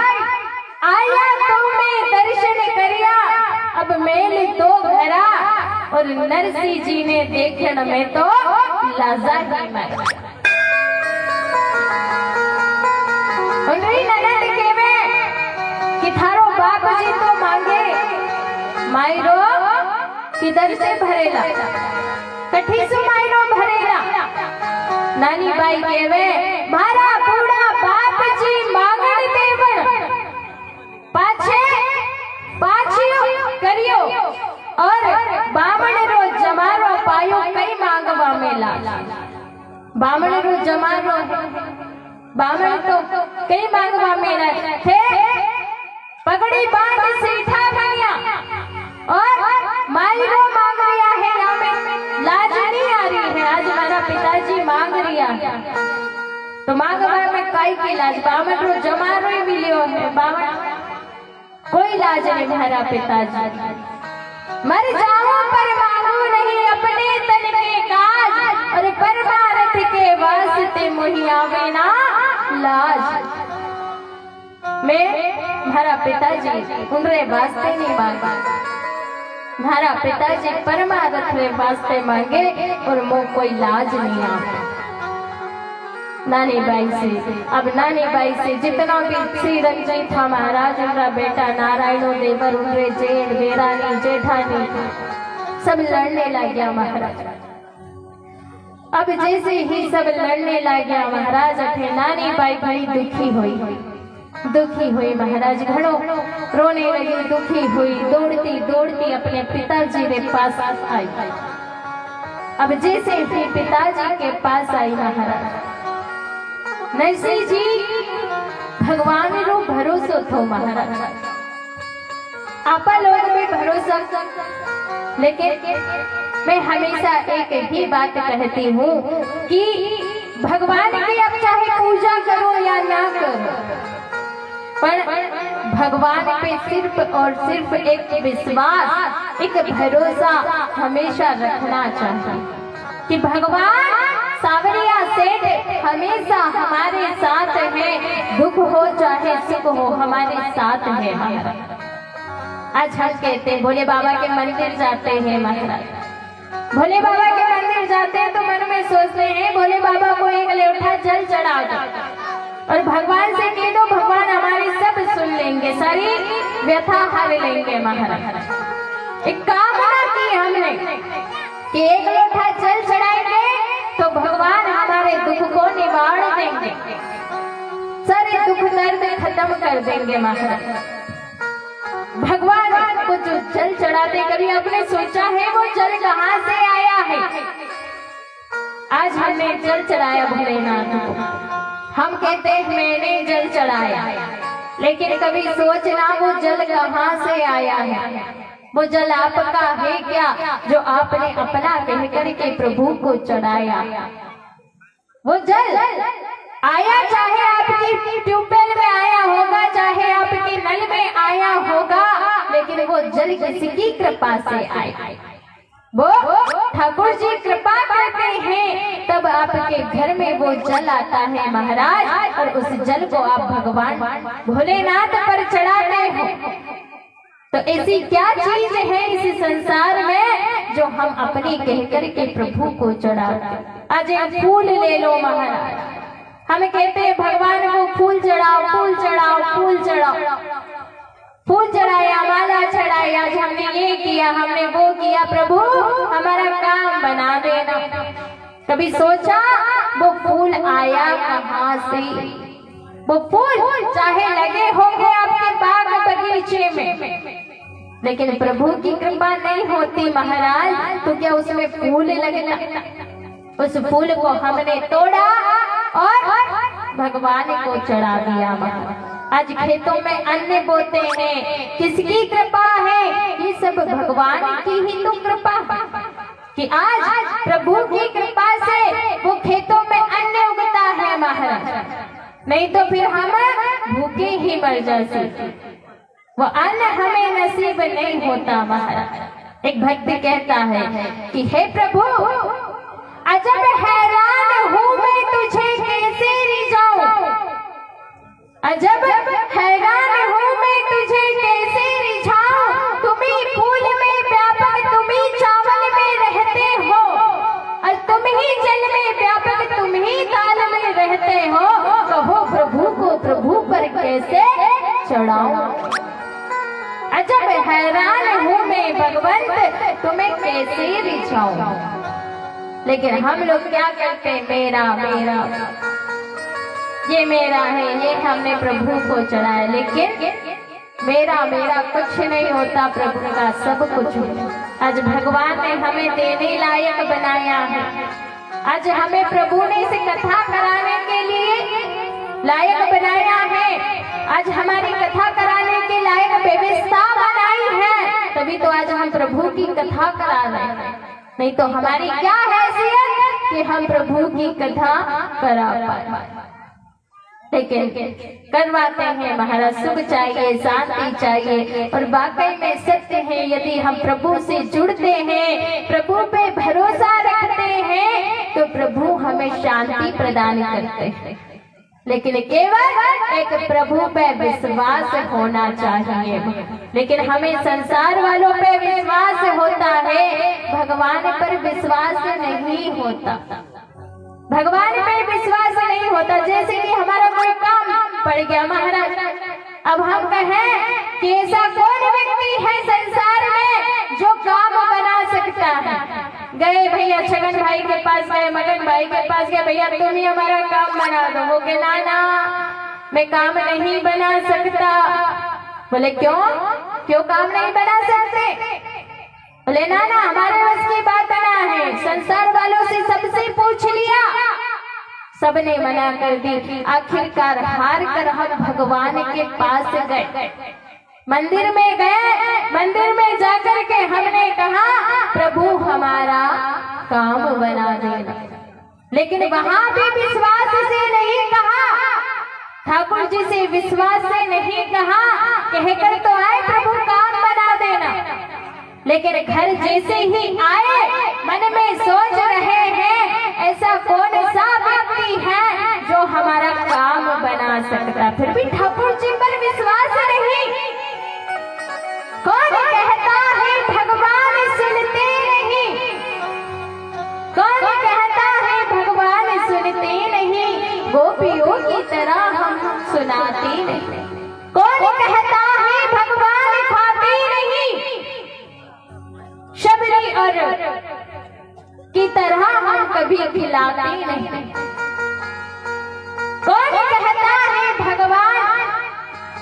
आया तो मैं दर्शन करिया, अब मेल तो भरा, और नरसी जी ने देखन में तो लाजा ही मरा। उनरी ननद केवे कि थारो बाप जी तो मांगे मायरो किधर से भरेला, कठी से मायरो भरेला। नानी बाई केवे मारा बूढ़ा बाप जी मांगण देवन पाछे पाछियो करियो, और बामण रो जमारो पायो कई मांगवा मेला। बामण रो जमारो, बामण तो कई मांगवा मेला थे, पगड़ी बांध सीठा भैया, और मायरो मांग रिया है, हमें लाज नहीं आ रही है। आज हमारा पिताजी मांग रिया है तो मांगवा में काई की लाज, बामण रो जमारो ही मिलियो है, बामण कोई लाज नहीं। हमारा पिताजी मर जाओ पर मांगू नहीं अपने तन के काज, और परमारथ के वास्ते मुही आवे ना लाज। मैं हमारा पिताजी उनरे वास्ते नहीं मांगा, हमारा पिताजी परमारथ रे वास्ते मांगे, और मो कोई लाज नहीं आवे। नानी बाई से, अब नानी बाई से जितना भी श्री रंजन था महाराज, उनका बेटा नारायणो देवर, उनरे जेठ बेरानी जेठानी सब लड़ने लग गया महाराज। अब जैसे ही सब लड़ने लग गया महाराज, अठे नानी बाई बड़ी दुखी हुई। दुखी हुई महाराज घड़ो रोने लगी, दुखी हुई, दौड़ती दौड़ती अपने पिताजी के पास आई। अब जैसे ही पिताजी के पास आई महाराज, नरसिंह जी भगवान रो भरोसो थो महाराज, आपा लोग भी भरोसा। लेकिन मैं हमेशा एक ही बात कहती हूँ कि भगवान की अब चाहे पूजा करो या ना करो, पर भगवान पे सिर्फ और सिर्फ एक विश्वास, एक भरोसा हमेशा रखना चाहिए कि भगवान सावरिया सेठ हमेशा हमारे साथ है, दुख हो चाहे सुख हो हमारे साथ है महाराज। आज हम कहते हैं भोले बाबा के मंदिर जाते हैं महाराज, भोले बाबा के मंदिर जाते हैं तो मन में सोचते हैं भोले बाबा को एक लोटा जल चढ़ा दो और भगवान से कह दो, भगवान हमारी सब सुन लेंगे, सारी व्यथा हर लेंगे महाराज। एक कामना की हमने कि एक लोटा जल चढ़ाएंगे तो भगवान हमारे दुख को निवार देंगे, सारे दुख दर्द खत्म कर देंगे महाराज। भगवान को जो जल चढ़ाते, कभी आपने सोचा है वो जल कहाँ से आया है? आज हमने जल चढ़ाया भोलेनाथ को, हम कहते हैं मैंने जल चढ़ाया, लेकिन कभी सोचना वो जल कहाँ से आया है? वो जल आपका है क्या जो आपने अपना कह करके प्रभु को चढ़ाया? वो जल आया चाहे आपकी ट्यूबवेल में आया होगा, चाहे आपके नल में आया होगा, लेकिन वो जल किसकी कृपा से आया? वो ठाकुर जी कृपा करते हैं तब आपके घर में वो जल आता है महाराज, और उस जल को आप भगवान भोलेनाथ पर चढ़ाते हो। तो ऐसी क्या चीज है इस संसार में जो हम अपनी कहकर के प्रभु को चढ़ाते? आज एक फूल ले लो महाराज, हम कहते हैं भगवान को फूल चढ़ाओ, फूल चढ़ाओ, फूल चढ़ाओ, फूल चढ़ाया, माला चढ़ाई, आज हमने ये किया, हमने वो किया, प्रभु हमारा काम बना देना। कभी सोचा वो फूल आया कहाँ से? वो फूल चाहे लगे होंगे आपके बाग बगीचे में, लेकिन प्रभु की कृपा नहीं होती महाराज तो क्या उसमें फूल लगता? उस फूल को हमने तोड़ा और भगवान को चढ़ा दिया महाराज। आज खेतों में अन्न बोते हैं, किसकी कृपा है? ये सब भगवान की ही तो कृपा है कि आज प्रभु की कृपा से वो खेतों में अन्न उगता है महाराज, नहीं तो फिर हम भूखे ही मर जाते, वो अन्न हमें नसीब नहीं होता महाराज। एक भक्त कहता है कि हे प्रभु अजब हैरान हूँ मैं तुझे कैसे रिझाऊं, अजब हैरान हूँ मैं तुझे कैसे रिझाऊं, तुम ही फूल में व्यापक, तुम ही चावल में रहते हो, और तुम ही जल में व्यापक, तुम ही दाल में रहते हो, कहो प्रभु को प्रभु पर कैसे चढ़ाऊं? अजब हैरान हूँ मैं भगवंत तुम्हें कैसे रिझाऊं। लेकिन हम लोग क्या करते हैं? मेरा मेरा, ये मेरा है, ये हमने प्रभु को चढ़ाया, लेकिन मेरा मेरा कुछ नहीं होता, प्रभु का सब कुछ होता। आज भगवान ने हमें देने लायक बनाया है, आज हमें प्रभु ने इस कथा कराने के लिए लायक बनाया है, आज हमारी कथा कराने के लायक व्यवस्था बनाई है, तभी तो आज हम प्रभु की कथा करा रहे हैं, नहीं तो हमारी क्या हैसियत कि हम प्रभु की कथा करा पाए। लेकिन करवाते हैं महाराज, सुख चाहिए, शांति चाहिए, और वाकई में सत्य है यदि हम प्रभु से जुड़ते हैं, प्रभु पे भरोसा रखते हैं तो प्रभु हमें शांति प्रदान करते हैं, लेकिन केवल एक प्रभु पे विश्वास होना चाहिए। लेकिन हमें संसार वालों पे विश्वास होता है, भगवान पर विश्वास नहीं होता, भगवान पे विश्वास नहीं होता। जैसे कि हमारा कोई काम पड़ गया महाराज, अब हम कहें कि ऐसा कौन व्यक्ति है संसार में जो काम बना सकता है? गए भैया छगन भाई के पास गए, मगन भाई के पास गए, भैया तुम ही हमारा काम बना दो। वो के ना मैं काम नहीं बना सकता। बोले क्यों क्यों काम नहीं बना सकते? बोले ना हमारे बस की बात ना है। संसार वालों से सबसे पूछ लिया, सबने मना कर दी। आखिरकार हार कर हम भगवान के पास गए, मंदिर में गए। मंदिर में जाकर के हमने कहा प्रभु हमारा काम बना देना। लेकिन वहां भी विश्वास से नहीं कहा, ठाकुर जी से विश्वास से नहीं कहा, कहकर तो आए प्रभु काम बना देना। लेकिन घर जैसे ही आए मन में सोच रहे हैं ऐसा कौन सा व्यक्ति है जो हमारा काम बना सकता। फिर भी ठाकुर जी पर विश्वास नहीं। कौन कहता है भगवान सुनते नहीं? कौन कहता है भगवान सुनते नहीं? गोपियों की तरह हम सुनाते नहीं। कौन कहता है भगवान खाते नहीं? शबरी और की तरह हम कभी खिलाते नहीं। कौन कहता है भगवान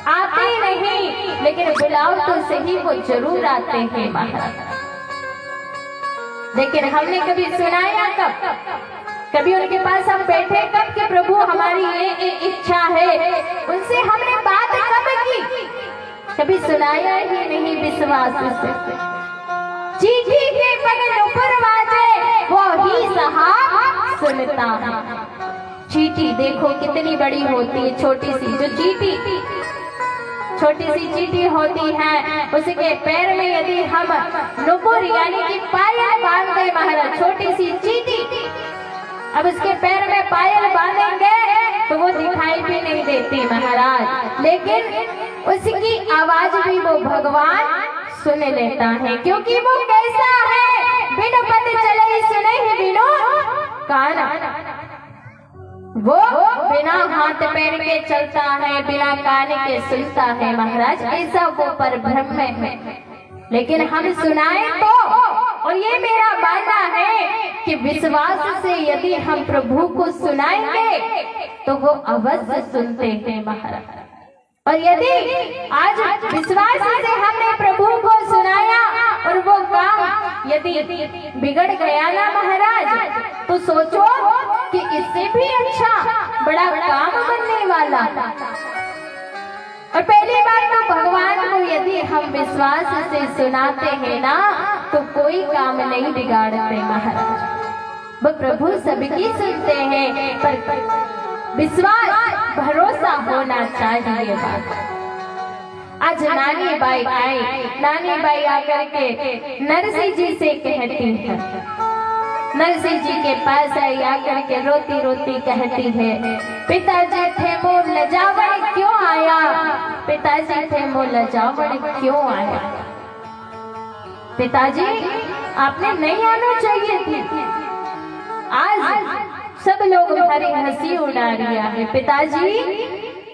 आते नहीं? लेकिन बुलाओ तो सही वो जरूर आते हैं महाराज। लेकिन हमने कभी सुनाया कब? कभी उनके पास हम बैठे कब कि प्रभु हमारी ये इच्छा है, उनसे हमने बात कब की? कभी सुनाया ही नहीं विश्वास से। चीटी के बगल ऊपर बाजे वो ही साहब सुनता है। चीटी देखो कितनी बड़ी होती है, छोटी सी जो चीटी, छोटी सी चीटी होती है, उसके पैर में यदि हम नुपुर यानी कि पायल बांध दे महाराज, छोटी सी चीटी, अब उसके पैर में पायल बांधेंगे तो वो दिखाई भी नहीं देती महाराज। लेकिन उसकी आवाज भी वो भगवान सुन लेता है, क्योंकि वो कैसा है? बिन पद चले सुने ही बिनो काना। वो बिना हाथ पैर के चलता है, बिना कान के सुनता है महाराज। ऐसा वो पर ब्रह्म है। लेकिन हम सुनाए तो, और ये मेरा मानना है कि विश्वास से यदि हम प्रभु को सुनाएंगे तो वो अवश्य सुनते हैं महाराज। और यदि आज विश्वास से हमने प्रभु को सुनाया और वो काम यदि बिगड़ गया ना महाराज, तो सोचो कि इससे भी अच्छा बड़ा काम बनने वाला। और पहली बात तो भगवान को यदि हम विश्वास से सुनाते हैं ना तो कोई काम नहीं बिगाड़ते महाराज। वो प्रभु सबकी सुनते हैं, पर विश्वास भरोसा होना चाहिए। आज नानी बाई आई, नानी बाई आकर के नरसिंह जी से कहती है, नरसिंह जी के पास आई आकर के रोती रोती कहती है, पिताजी थे मोर लजावण क्यों आया? पिताजी थे मोर लजावण क्यों आया? पिताजी आपने नहीं आना चाहिए थी। आज सब लोग हमारी हंसी उड़ा रहा है। पिताजी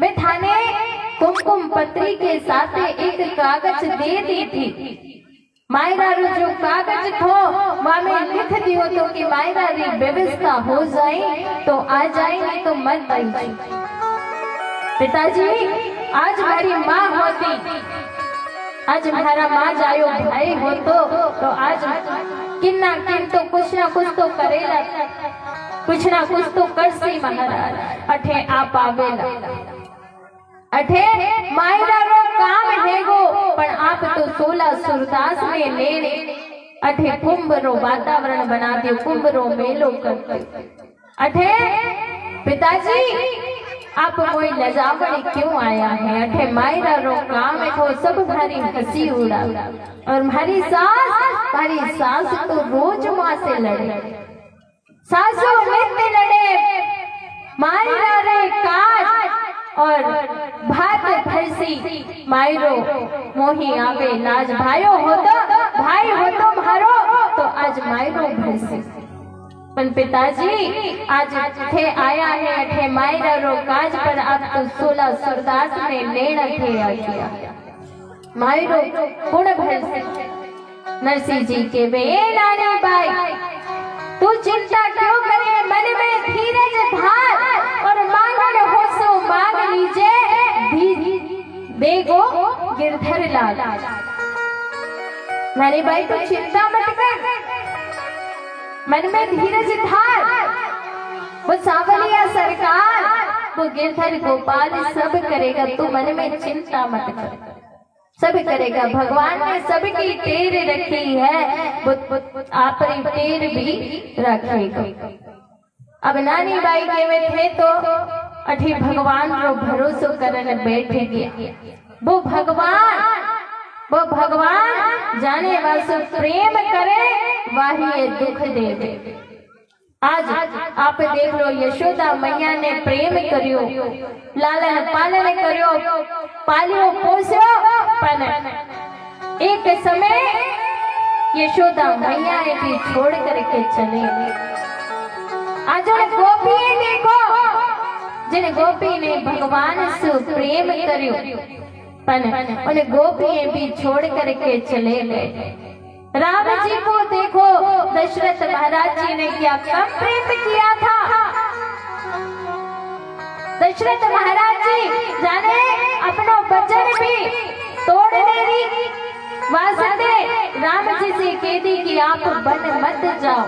मैं थाने कुमकुम पत्री के साथ एक कागज दे दी थी। मायरा जो कागज थो वहाँ में लिख दियो तो कि मायरा री व्यवस्था हो जाए तो आ जाए, तो मत आई। पिताजी आज हमारी माँ होती, आज हमारा माँ जायो भाई हो तो आज किन्ना किन तो कुछ ना कुछ तो करेला, कुछ ना कुछ तो कर सी महाराज। अठे आप आवेला, अठे मायरा रो काम है गो, पर आप तो 16 सुरदास में ले अठे कुंभ रो वातावरण बना दियो, कुंभ रो मेलो कर। अठे पिताजी आप कोई लजावड़ी क्यों आया है? अठे मायरा रो काम है, सब भारी हंसी उड़ा। और हमारी सास तो रोज माँ से लड़े, सासू नित्य लड़े, मायरा रे काज और भात भरसी मायरो मोही आवे लाज। भाइयों हो तो भाई हो तो मारो, तो आज मायरो भरसी। पण पिताजी आज थे आया है अठे मायरा रो काज, पर आप तो 16 सुरदास में लेना थे आ गया। मायरो गुण भरसी। नरसिंह जी के बे नानी बाई तू चिंता क्यों करे, मन में धीरज धार और मांगन हो सो मांग लीजिए। देखो गिरधर लाल। नानी बाई तू चिंता मत कर, मन में धीरज धार। वो सांवलिया सरकार, वो गिरधर गोपाल सब करेगा, तू मन में चिंता मत कर, सब करेगा। भगवान ने सबकी टेर रखी है, वो आप टेर भी रखेगा। अब नानी बाई के में थे तो अठी भगवान रो भरोसो करने बैठ गया। वो भगवान जाने वासु प्रेम करे, वाही ये दुख दे। आज आप देख लो, यशोदा मैया ने प्रेम करियो, लालन पालन करियो, पालियो पोस्यो, पण एक समय यशोदा मैया ने भी छोड़ करके चले। आज गोपी देखो, जिन गोपी ने भगवान से प्रेम करियो, पण उन गोपी भी छोड़ करके चले गए। राम जी को देखो, दशरथ महाराज जी ने क्या कम प्रेम किया था। दशरथ महाराज जी जाने अपनो वचन भी तोड़ देरी वास्ते राम जी से कह दी कि आप वन मत जाओ,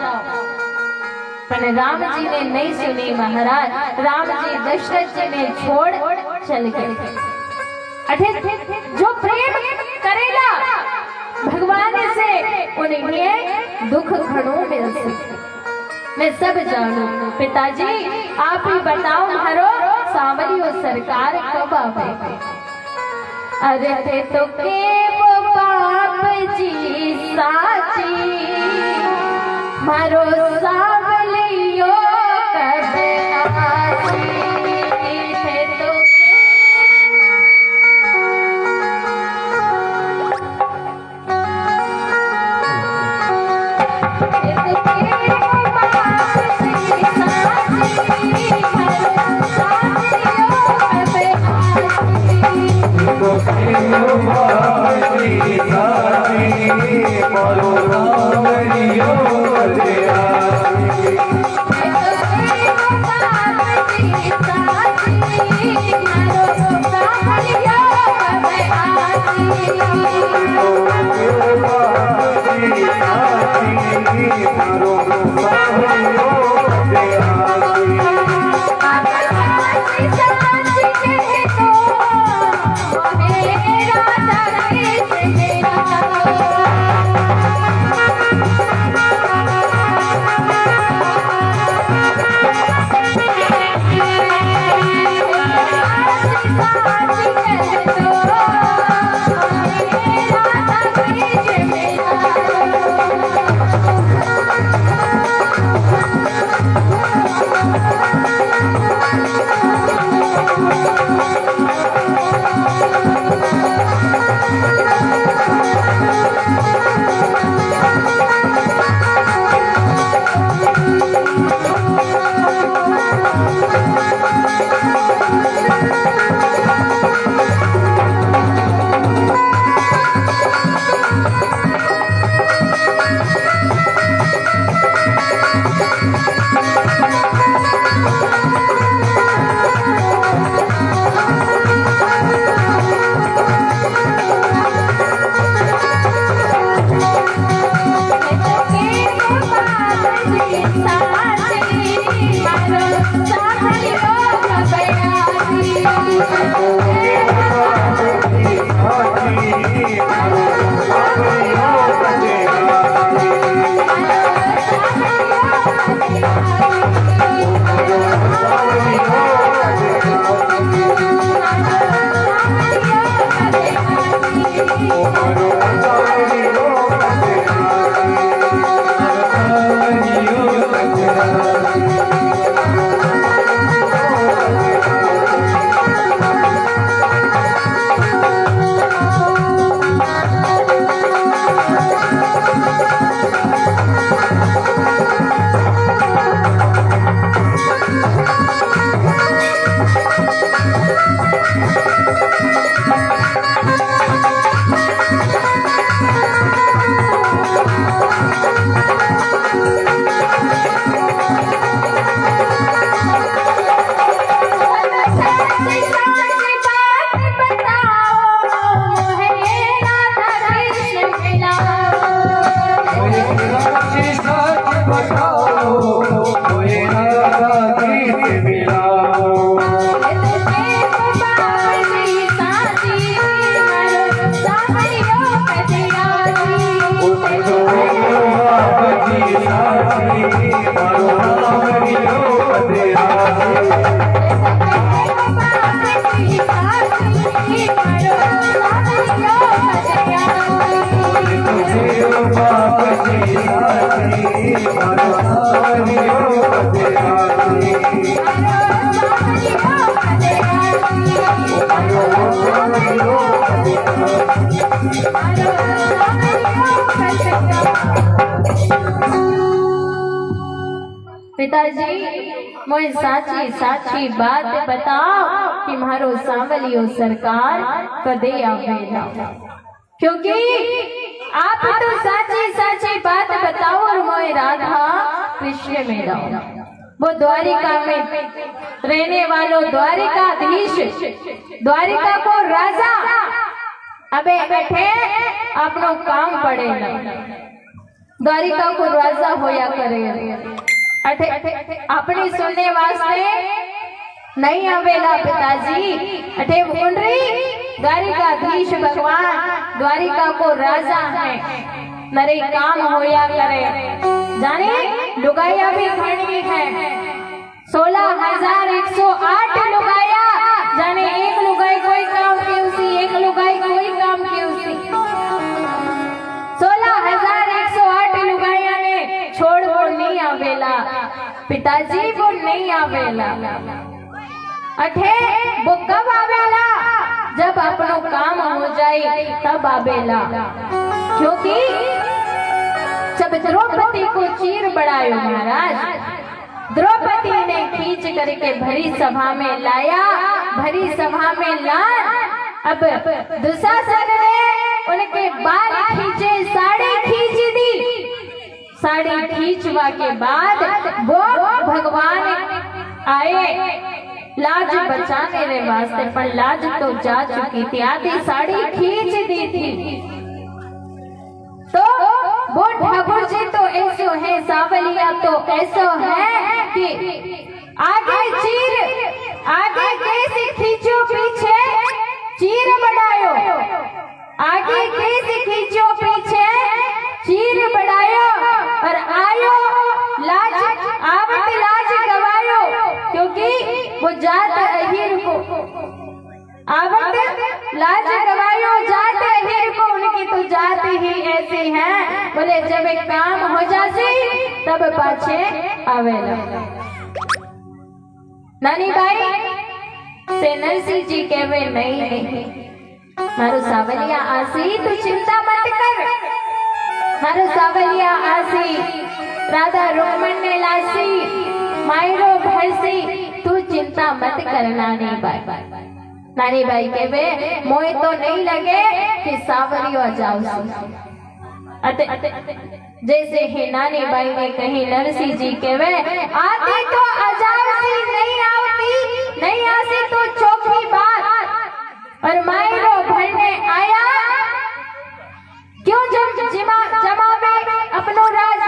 पर राम जी ने नहीं सुनी। महाराज राम जी दशरथ जी ने छोड़ चल गए। जो प्रेम करेगा भगवान से, उन्हें दुख घणो मिलसे। मैं सब जानू। पिताजी आप ही बताओ, मारो सांवलियो सरकार कब आवे? अरे थे तो के वो बाप जी साची, मारो सांवलियो कब आची? थे तो पिताजी मोए साची साची बात बताओ कि मारो सांवलियो सरकार कदे आवेला, क्योंकि आप तो साची साची बात बताओ और मोए राधा कृष्ण में रहो। वो द्वारिका में रहने वालों द्वारिकाधीश, द्वारिका को राजा अबे बैठे अपनो काम पड़े द्वारिका को राजा होया करे अठे अपनी सुनने वास्ते नहीं आवेला पिताजी। अठे मुंडरी द्वारिकाधीश भगवान द्वारिका को राजा है, नरे काम होया करे। जाने लुगाया भी खड़ी है 16,108 लुगाया, जाने एक लुगाई कोई काम की उसी, एक लुगाई कोई काम की उसी। 16,108 लुगाया ने छोड़ वो नहीं आवेला पिताजी, वो नहीं आवेला। अठे वो कब आवेला? जब अपनो काम हो जाए तब आवेला, क्योंकि जब द्रौपदी को चीर बढ़ायो महाराज, द्रौपदी ने खींच करके भरी सभा में लाया, भरी सभा में ला। अब दुशासन ने उनके बाल खींचे, साड़ी खींच दी। साड़ी खींचवा के बाद वो भगवान आए लाज बचाने रे वास्ते, पर लाज तो जा चुकी थी, आधी साड़ी खींच दी थी। तो वो ठाकुर जी तो ऐसो है, सांवलिया तो ऐसो है कि आगे चीर, आगे कैसे खींचो पीछे चीर बढ़ायो, आगे कैसे खींचो पीछे चीर बढ़ायो, और आयो लाज आवत लाज गवायो, क्योंकि वो जात अहीर को आवत लाज गवायो, जात अहीर को। उनकी तो जात ही ऐसी है, बोले जब एक काम हो जासी तब पाछे आवेला। नानी भाई से नरसिंह जी कहवे नहीं, मारो सांवलिया आसी तू चिंता मत कर, मारो सांवलिया आसी राधा रुक्मण ने लासी मायरो भरसी, तू चिंता मत कर नानी भाई। नानी भाई कहवे मोए तो नहीं लगे कि सांवलियो जाओ। जैसे ही नानी भाई ने कही, नरसिंह जी कहवे आती तो अजावसी, नहीं आती नहीं आसी तो चौकी बात, और मायरो भरने आया क्यों जब जमावे अपनो राज।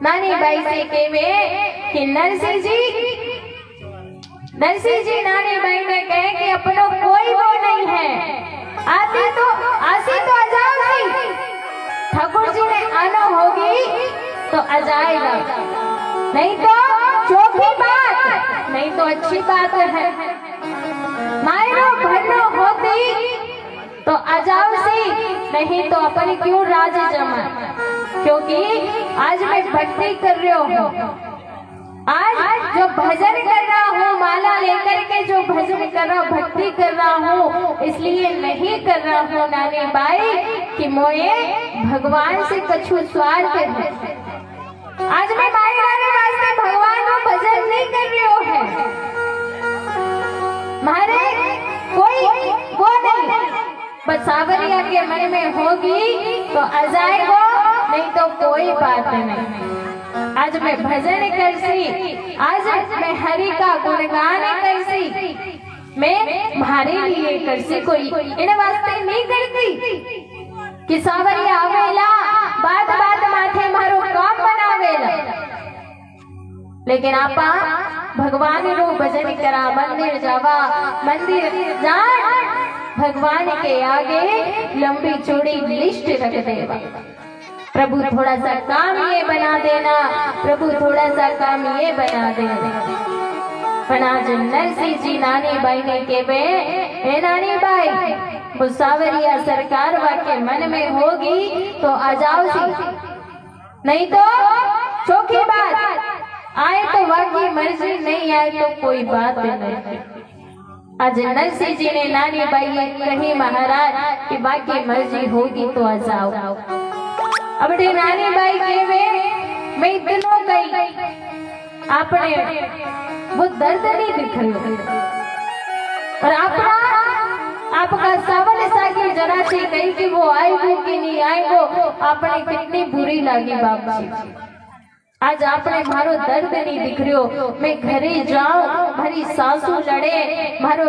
नानी भाई से कहवे कि नरसिंह जी नानी भाई ने कहे कि अपनो कोई वो नहीं है, आसी तो आ जाओगी, ठाकुर जी ने आना होगी तो आ जाएगा, नहीं तो चौकी बात, नहीं तो अच्छी बात है। मायरो भरनो होती तो आ जाओ सी, नहीं तो अपन क्यों राज जमा, क्योंकि आज मैं भक्ति कर रही हूँ, आज जो भजन कर रहा हूँ, माला लेकर के जो भजन कर रहा हूँ, भक्ति कर रहा हूँ, इसलिए नहीं कर रहा हूँ नानी बाई कि मोए भगवान से कछु स्वार्थ है। आज मैं माया वाले वास्ते भगवान को भजन नहीं कर रही हूँ है, मारे कोई वो नहीं, बस सांवलिया के मन में होगी तो आ जाएगा, नहीं तो कोई बात नहीं। आज मैं भजन करसी, आज मैं हरि का गुणगान करसी, मैं तुम्हारे लिए करसी, कोई इन वास्ते नहीं करती कि सांवलिया आवेला बात बात माथे मारो काम बनावेला। लेकिन आपा भगवान रो भजन करा, मंदिर जावा, मंदिर जान भगवान के आगे लंबी चौड़ी लिस्ट रख देवा, प्रभु थोड़ा सा काम ये बना देना, प्रभु थोड़ा सा काम ये बना देना। पर आज नरसिंह जी नानी बाई ने कहवे ए नानी बाई, वो सावरिया सरकार वाके मन में होगी तो आ जाओ सी, नहीं तो चौकी बात, आए तो वाकी मर्जी, नहीं आए तो कोई बात नहीं। आज नरसिंह जी ने नानी बाई ये कही महाराज कि बाकी मर्जी होगी तो आ जाओ। अब नानी बाई केवे मैं इतनो गई आपने वो दर्द नहीं दिख रही और आपका सवाल साकी जरा से कही कि वो आएगो कि नहीं आएगो, आपने कितनी बुरी लगी बाबा। आज आपने मारो दर्द नहीं दिख रहो, मैं घरे जाऊं, मारी सासू लड़े, मारो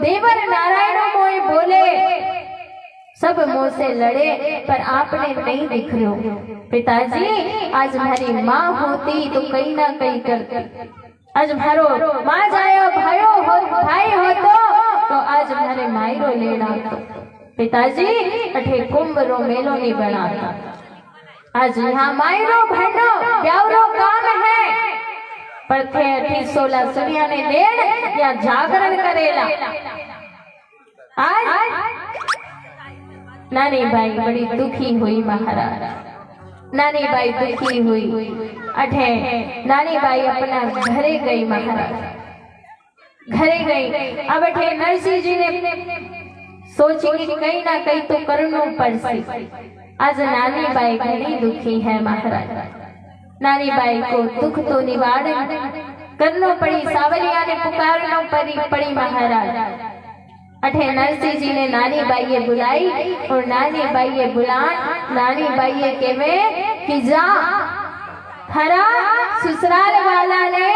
देवर नारायण मोए बोले, सब मुंह से लड़े, पर आपने नहीं दिख रहे हो। पिताजी आज हमारी माँ होती तो कहीं ना कहीं करती, आज मारो माँ जायो भाइयों हो भाई हो तो आज हमारे मायरो लेना तो पिताजी अठे कुंभ रो मेलो नहीं बनाता। आज यहाँ मायरो भंडो ब्यावरो काम है, पर थे 16 सुनिया ने लेन या जागरण करेला। आज नानी बाई बड़ी दुखी हुई महाराज, नानी बाई दुखी हुई, अठे नानी बाई अपना घरे गई महाराज, घरे गई। अब अठे नरसिंह जी ने सोची कि कहीं ना कहीं तो करना पड़सी। आज नानी बाई घनी दुखी है महाराज, नानी बाई को दुख तो निवारण करना पड़ी, सावलिया ने पुकारना पड़ी महाराज। अठे नरसिंह जी ने नानी बाई ये बुलाई और नानी बाई ये बुलान, नानी बाई ये केवे कि जा हरा ससुराल वाला ने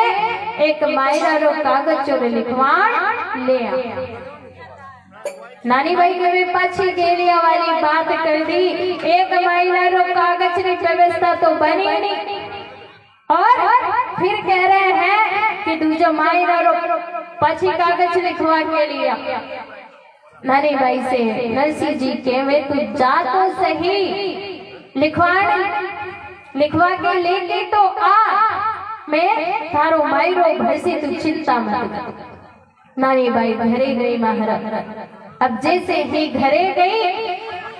एक मायरा रो कागज चोर लिखवान ले आ। नानी बाई के पाछी गेलिया वाली बात कर दी, एक मायरा रो कागज की व्यवस्था तो बनी नहीं और फिर कह रहे हैं कि दूसरा मायरा रो पाछी कागज लिखवा के लिया। नानी बाई से नरसिंह जी कहवे तू जा तो सही, लिखवा के लेके तो आ, मैं थारो मायरो भरसी तू चिंता मत कर। नानी बाई घरे गई महाराज। अब जैसे ही घरे गई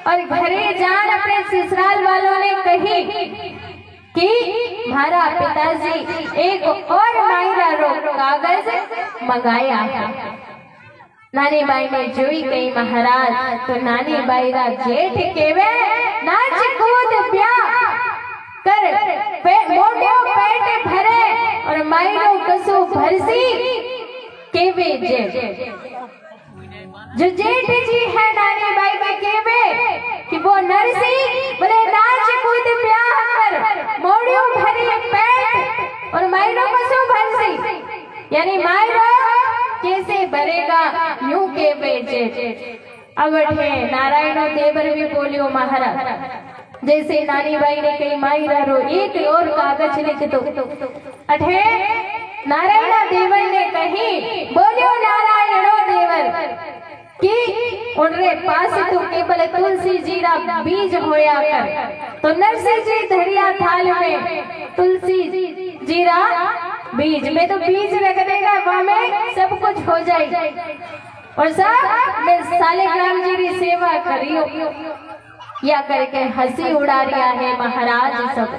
और घरे जान अपने ससुराल वालों ने कही कि हमारा पिताजी एक और मायरा रो कागज मंगाया है। नानी बाई ने जोई गई महाराज, तो नानी बाई रा जेठ केवे नाच कूद ब्याह कर मोटो पेट भरे और मायरो कसो भरसी केवे जे जो जेठ जी है नानी बाई के केवे कि वो नरसिंह बोले नाच कूद ब्याह कर मोड़ियो भरे पेट और मायरो कसो भरसी, यानी मायरो कैसे भरेगा यूं के बेचे। अब नारायणो देवर भी बोलियो महाराज, जैसे नानी बाई ने कही मायरा रो एक और कागज लिख दो। अठे नारायण देवर ने कही बोलियो नारायणो देवर कि उनरे पास तो केवल तुलसी जीरा बीज होया कर, तो नरसिंह जी धरिया थाल में तुलसी जीरा बीज में तो बीज रख देगा, वहां में सब कुछ हो जाए और सब मैं सालेग्राम जी की सेवा करियो या करके हंसी उड़ा रिया है महाराज। सब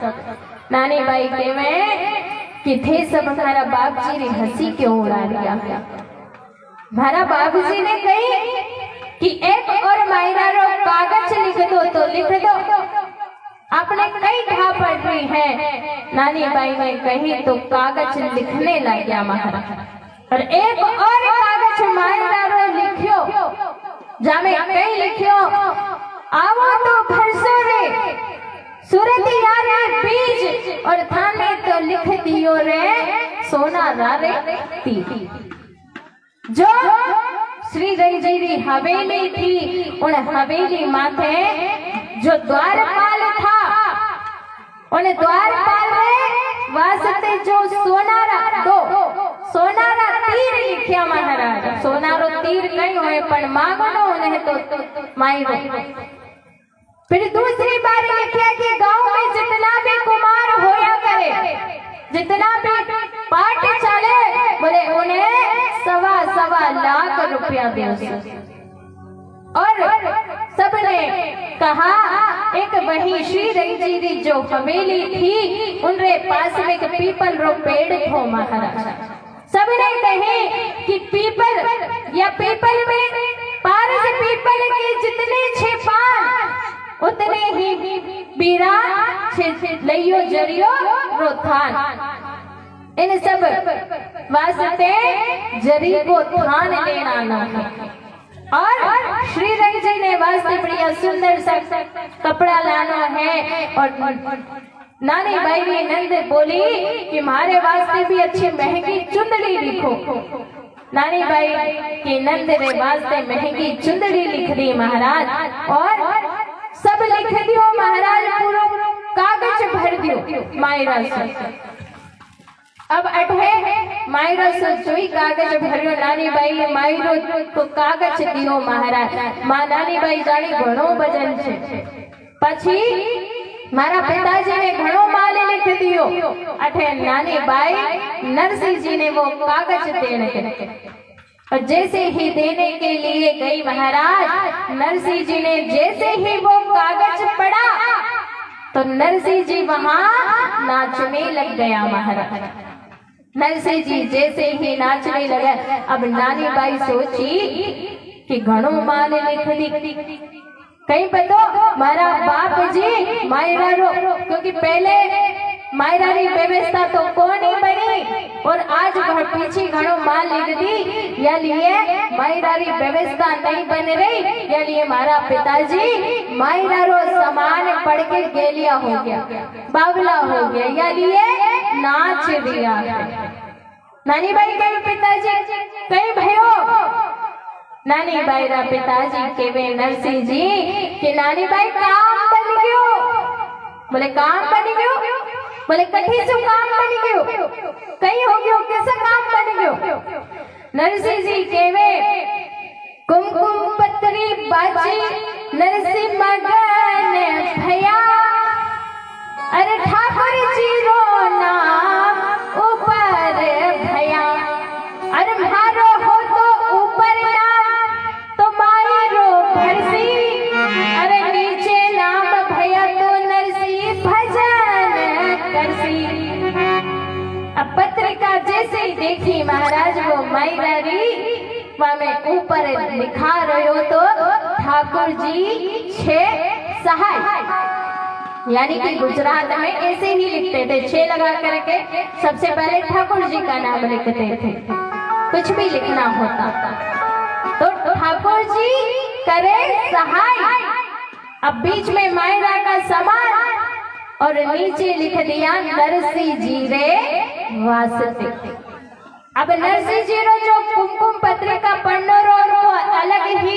नानी बाई के में कि थे सब हमारा बाप जी ने हंसी क्यों उड़ा रिया है। हमारा बाबू जी ने कही कि एक और मायरा रो कागज लिख दो, तो लिख दो। आपने कई घा पढ़ रही है, नानी बाई ने कही तो कागज लिखने लग गया महाराज। और एक और कागज मायरा रो लिखियो, जामे कई लिखियो आवो तो भरसो रे सूरती यारे बीज और थाने तो लिख दियो रे सोना रारे ती। जो श्री रंजीरी हवेली थी, उन हवेली माथे जो द्वारपाल था, उन द्वारपाल में वास्ते जो सोनारा तीर लिखिया महाराज। सोनारो तीर कहीं होए पर मांगनो उन्हें तो मायरो। फिर दूसरी बार लिखिया कि गांव में जितना भी कुमार होया करे, जितना भी पाठ चले, बोले उन्हें 1.25 लाख रुपए रुपया दो। और सबने कहा एक वही श्री रंग जी री जो हवेली थी उनरे पास में एक पीपल रो पेड़ थो महाराज। सबने कहे कि पीपल या पीपल में पारस पीपल के जितने छे पान उतने ही बीरा लइयो जरियो रोथान। इन सब वास्ते जरी को थान लेना न है। और श्री रंग जी ने वास्ते बढ़िया सुंदर सा कपड़ा लाना है। और नानी बाई ने नंद बोली कि हमारे वास्ते भी अच्छी महंगी चुंदड़ी लिखो। नानी बाई की नंद रे वास्ते महंगी चुंदड़ी लिख दी महाराज। और सब लिख दियो महाराज, पूरा कागज भर दियो मायरा से। अब अठे मायरो से जोई कागज भरियो। नानी बाई ने मायरो को कागज दियो महाराज। मां नानी बाई जानी घणो भजन छे। पछी मारा पिताजी ने घणो माल लिख दियो। अठे नानी बाई नरसिंह जी ने वो कागज देने के, और जैसे ही देने के लिए गई महाराज, नरसिंह जी ने जैसे ही वो कागज पढ़ा तो नरसिंह जी वहां नाचने लग गया महाराज। नरसिंह जी जैसे ही नाचने लगा। अब नानी बाई सोची कि घणो माल लिख दी, कहीं पतो मारा बाप जी मायरा रो, क्योंकि पहले मायरा री व्यवस्था तो कोनी बनी और आज घर पीछे घणो माल लिख दी। या लिए मायरा री व्यवस्था नहीं बन रही, या लिए मारा पिताजी मायरा रो समान पढ़ के गेलिया हो गया, बावला हो गया, या लिए नाच दिया। नानी बाई के पिताजी कहीं भयो। नानी बाई रा पिताजी के वे नरसिंह जी कि नानी बाई काम बन गयो। बोले काम बन गयो? बोले कठी से काम बन गयो? कहीं हो गयो, कैसा काम बन गयो? नरसिंह जी के वे कुमकुम पत्री बाजी नरसिंह मगन भैया। अरे ठाकुर जी रो नाम ऊपर भैया। अरे मारो हो तो ऊपर नाम तो मायरो भरसी। अरे नीचे नाम भैया तो नरसी भजन करसी। अब पत्रिका जैसे ही देखी महाराज वो मायरा री में ऊपर लिखा रहो तो ठाकुर जी छे सहाय। यानी कि गुजरात में ऐसे ही लिखते थे, 6 लगा करके सबसे पहले ठाकुर जी का नाम लिखते थे। कुछ भी लिखना होता तो ठाकुर जी करे सहाय। अब बीच में मायरा का समान और नीचे लिख दिया नरसिंह जी रे वास्ते। अब नरसिंह जी रो जो कुमकुम पत्रिका पढ़नो रो अलग ही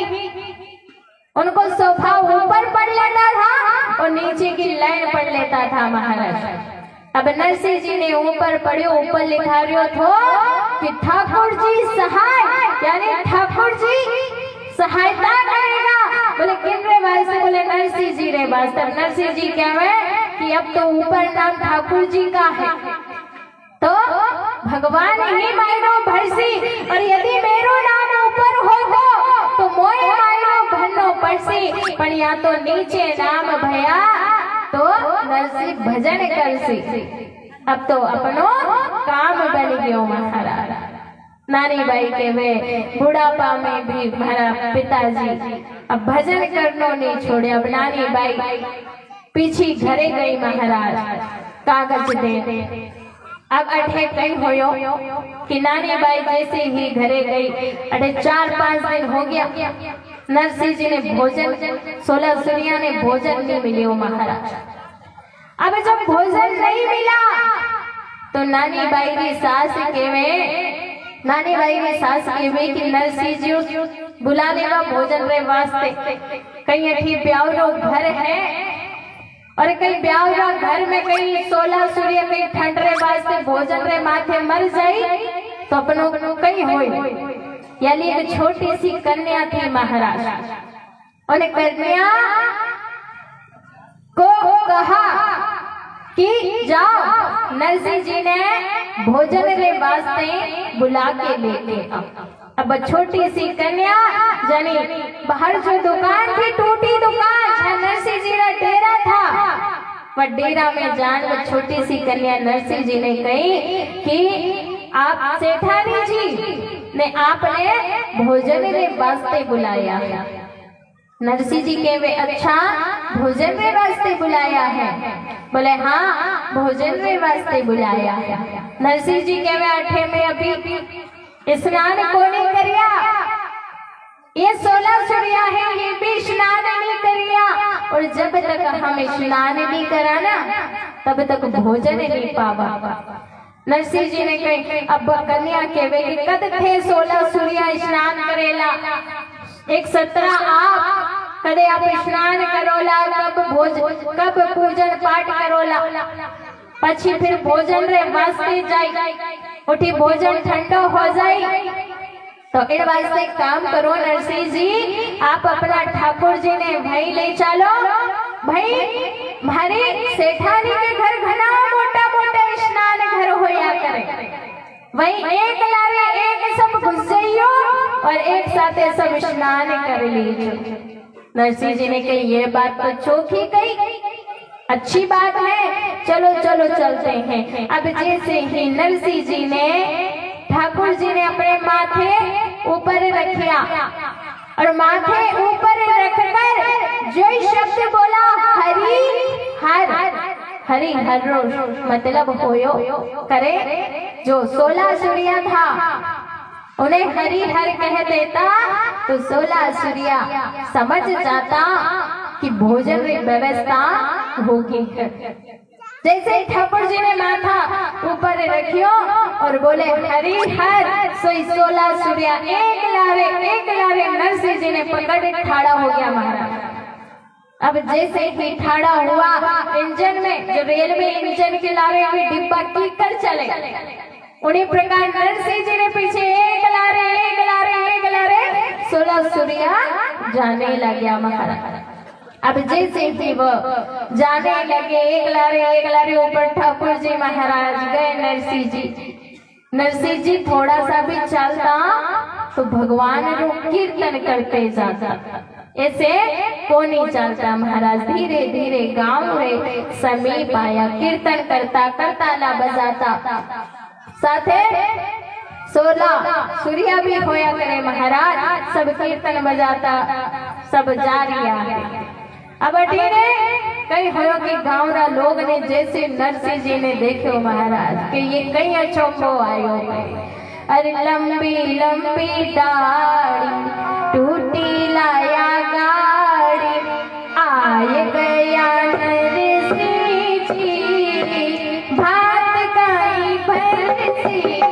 उनको स्वभाव ऊपर पढ़ लेता था और नीचे की लाइन पढ़ लेता था महाराज। अब नरसिंह जी ने ऊपर पढ़ियो, ऊपर लिखा रहो थो कि ठाकुर जी सहाय, यानी ठाकुर जी सहायता करेगा। बोले किन रे वास्ते? बोले नरसिंह जी रे वास्ते। नरसिंह जी कहवे कि अब तो ऊपर नाम ठाकुर जी का है तो भगवान ही मायरो भरसी, और यदि मेरो नाम ऊपर हो तो मोए मायरो भरनो पड़सी। पर या तो नीचे नाम भया तो नरसिंह भजन करसी। अब तो अपनो काम बन गयो महाराज। नानी बाई के वे बुढ़ापा में भी हमारा पिताजी अब भजन करनो नहीं छोड़े। अब नानी बाई पीछे घरे गई महाराज कागज दे। अब अठे कहीं होयो कि नानी बाई जैसे ही घरे गई, अठे 4-5 दिन हो गया। नरसिंह जी ने भोजन 16 सूर्या ने भोजन नहीं मिलियो महाराज। अब जब भोजन नहीं मिला तो नानी बाई की सास केवे कि नरसिंह जी बुला लेवा भोजन रे वास्ते। कहीं अठी ब्यावरो घर है और कहीं ब्यावरा घर में कहीं 16 सूर्य कहीं ठंड रे वास्ते भोजन रे माथे मर जाई तो अपनो कहीं होई। यानी एक छोटी सी कन्या थी महाराज, और कन्या को कहा कि जाओ नरसिंह जी ने भोजन रे वास्ते बुला के लेके आओ। अब छोटी सी कन्या जानी बाहर जो दुकान थी, टूटी दुकान, जहाँ नरसिंह जी का डेरा था, वह डेरा में जान वो छोटी सी कन्या नरसिंह जी ने कही कि आप सेठानी जी ने आपने भोजन के वास्ते बुलाया है। नरसिंह जी के वे अच्छा भोजन के वास्ते बुलाया है? बोले हाँ, भोजन के वास्ते बुलाया है। नरसिंह जी के वे अठे में अभी स्नान को नहीं करिया, ये 16 सूर्या है, ये भी स्नान नहीं करिया, और जब तक हम स्नान नहीं कराना तब तक भोजन नहीं पावा। नरसिंह जी ने कही अब कन्या के वे कद थे 16 सूर्या स्नान करेला, एक 17 आप कदे आप स्नान करोला, कब पूजन पाठ करोला, पछी फिर भोजन रे वास्ते जाई, उठी भोजन ठंडो हो जाई, तो इन वास्ते काम करो नरसिंह जी, आप अपना ठाकुर जी ने भाई ले चलो, भाई मारे सेठानी के घर घना मोटा मोटा स्नान घर होया करे, वही एक लारे एक सब घुस जाइयो और एक साथे सब स्नान कर लीजिए। नरसिंह जी ने कही ये बात तो चौकी कही, अच्छी बात है, चलो चलो चलते हैं। अब जैसे ही नरसिंह जी ने ठाकुर जी ने अपने माथे ऊपर रखिया और माथे ऊपर रखकर जो शब्द बोला हरि हर, हरि हर मतलब होयो करे, जो 16 सूर्या था उन्हें हरि हर कह देता तो 16 सूर्या समझ जाता कि भोजन की व्यवस्था होगी। जैसे ठाकुर जी ने माथा ऊपर रखियो और बोले हरि हर, सोई 16 सूर्या एक लारे नरसिंह जी ने पकड़ ठाड़ा हो गया महाराज। अब जैसे ही ठाड़ा हुआ इंजन में, जो रेलवे इंजन के लारे में डिब्बा कीकर चले, उन्हीं प्रकार नरसिंह जी ने पीछे एक लारे 16 सूर्या जाने लगे महाराज। अब जैसे ही वो जाने लगे एक लारे ऊपर ठाकुर जी महाराज गए। नरसिंह जी थोड़ा सा भी चलता तो भगवान को कीर्तन करते जाता, ऐसे को नहीं चलता महाराज। धीरे धीरे गांव में समीप आया, कीर्तन करता ताला बजाता, साथे 16 सूर्या भी होया करे महाराज, सब कीर्तन बजाता, सब जारिया है। अब अटीने कई हो कि गाँव रा लोग ने जैसे नरसिंह जी ने देखे महाराज कि ये कई अचंभो आयो है, अरे लंबी लंबी दाढ़ी टूटी लाया गाड़ी, आए गया नरसिंह जी भात गाई भरती।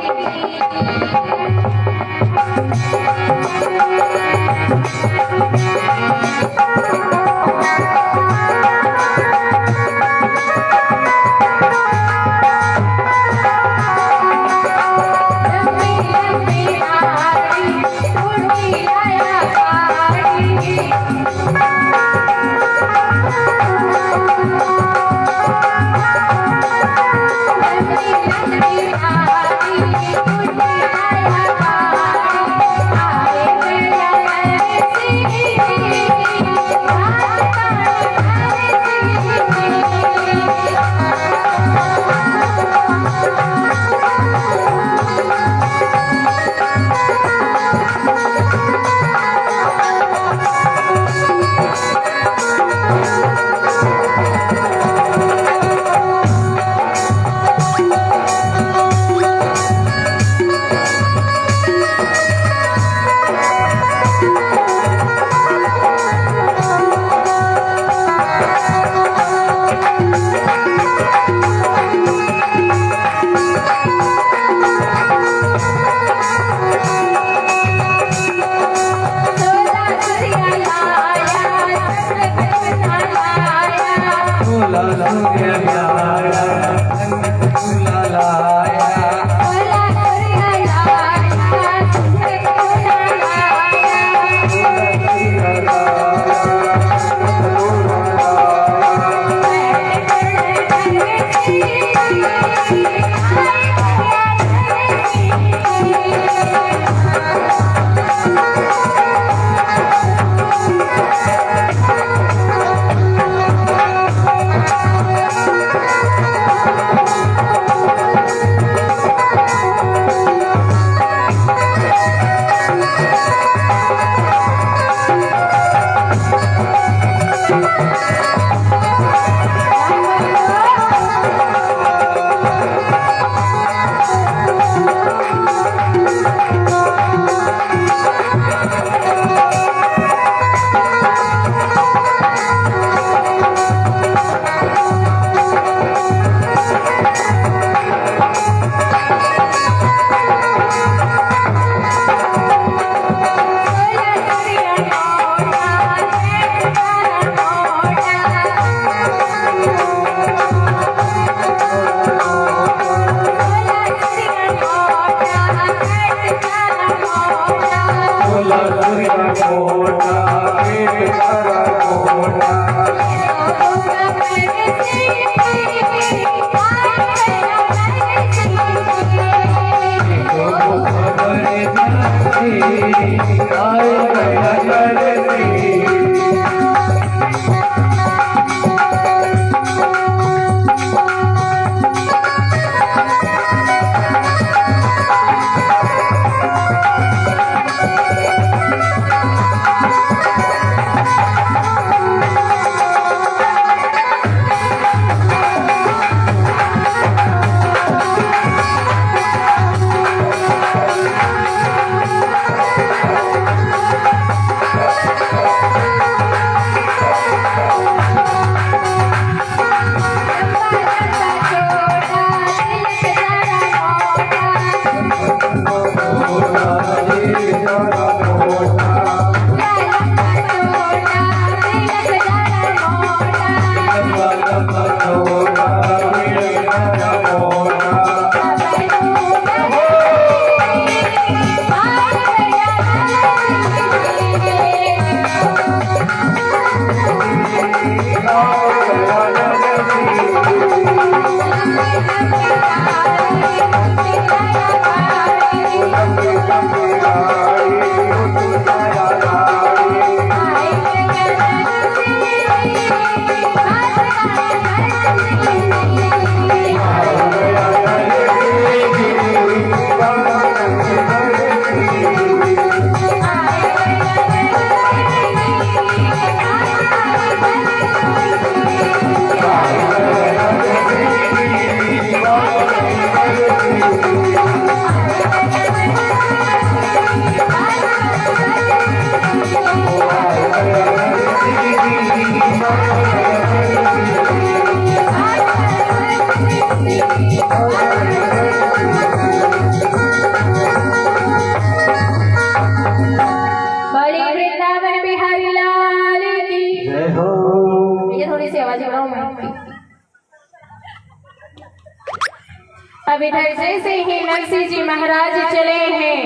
अब इधर जैसे ही नरसिंह जी महाराज चले हैं,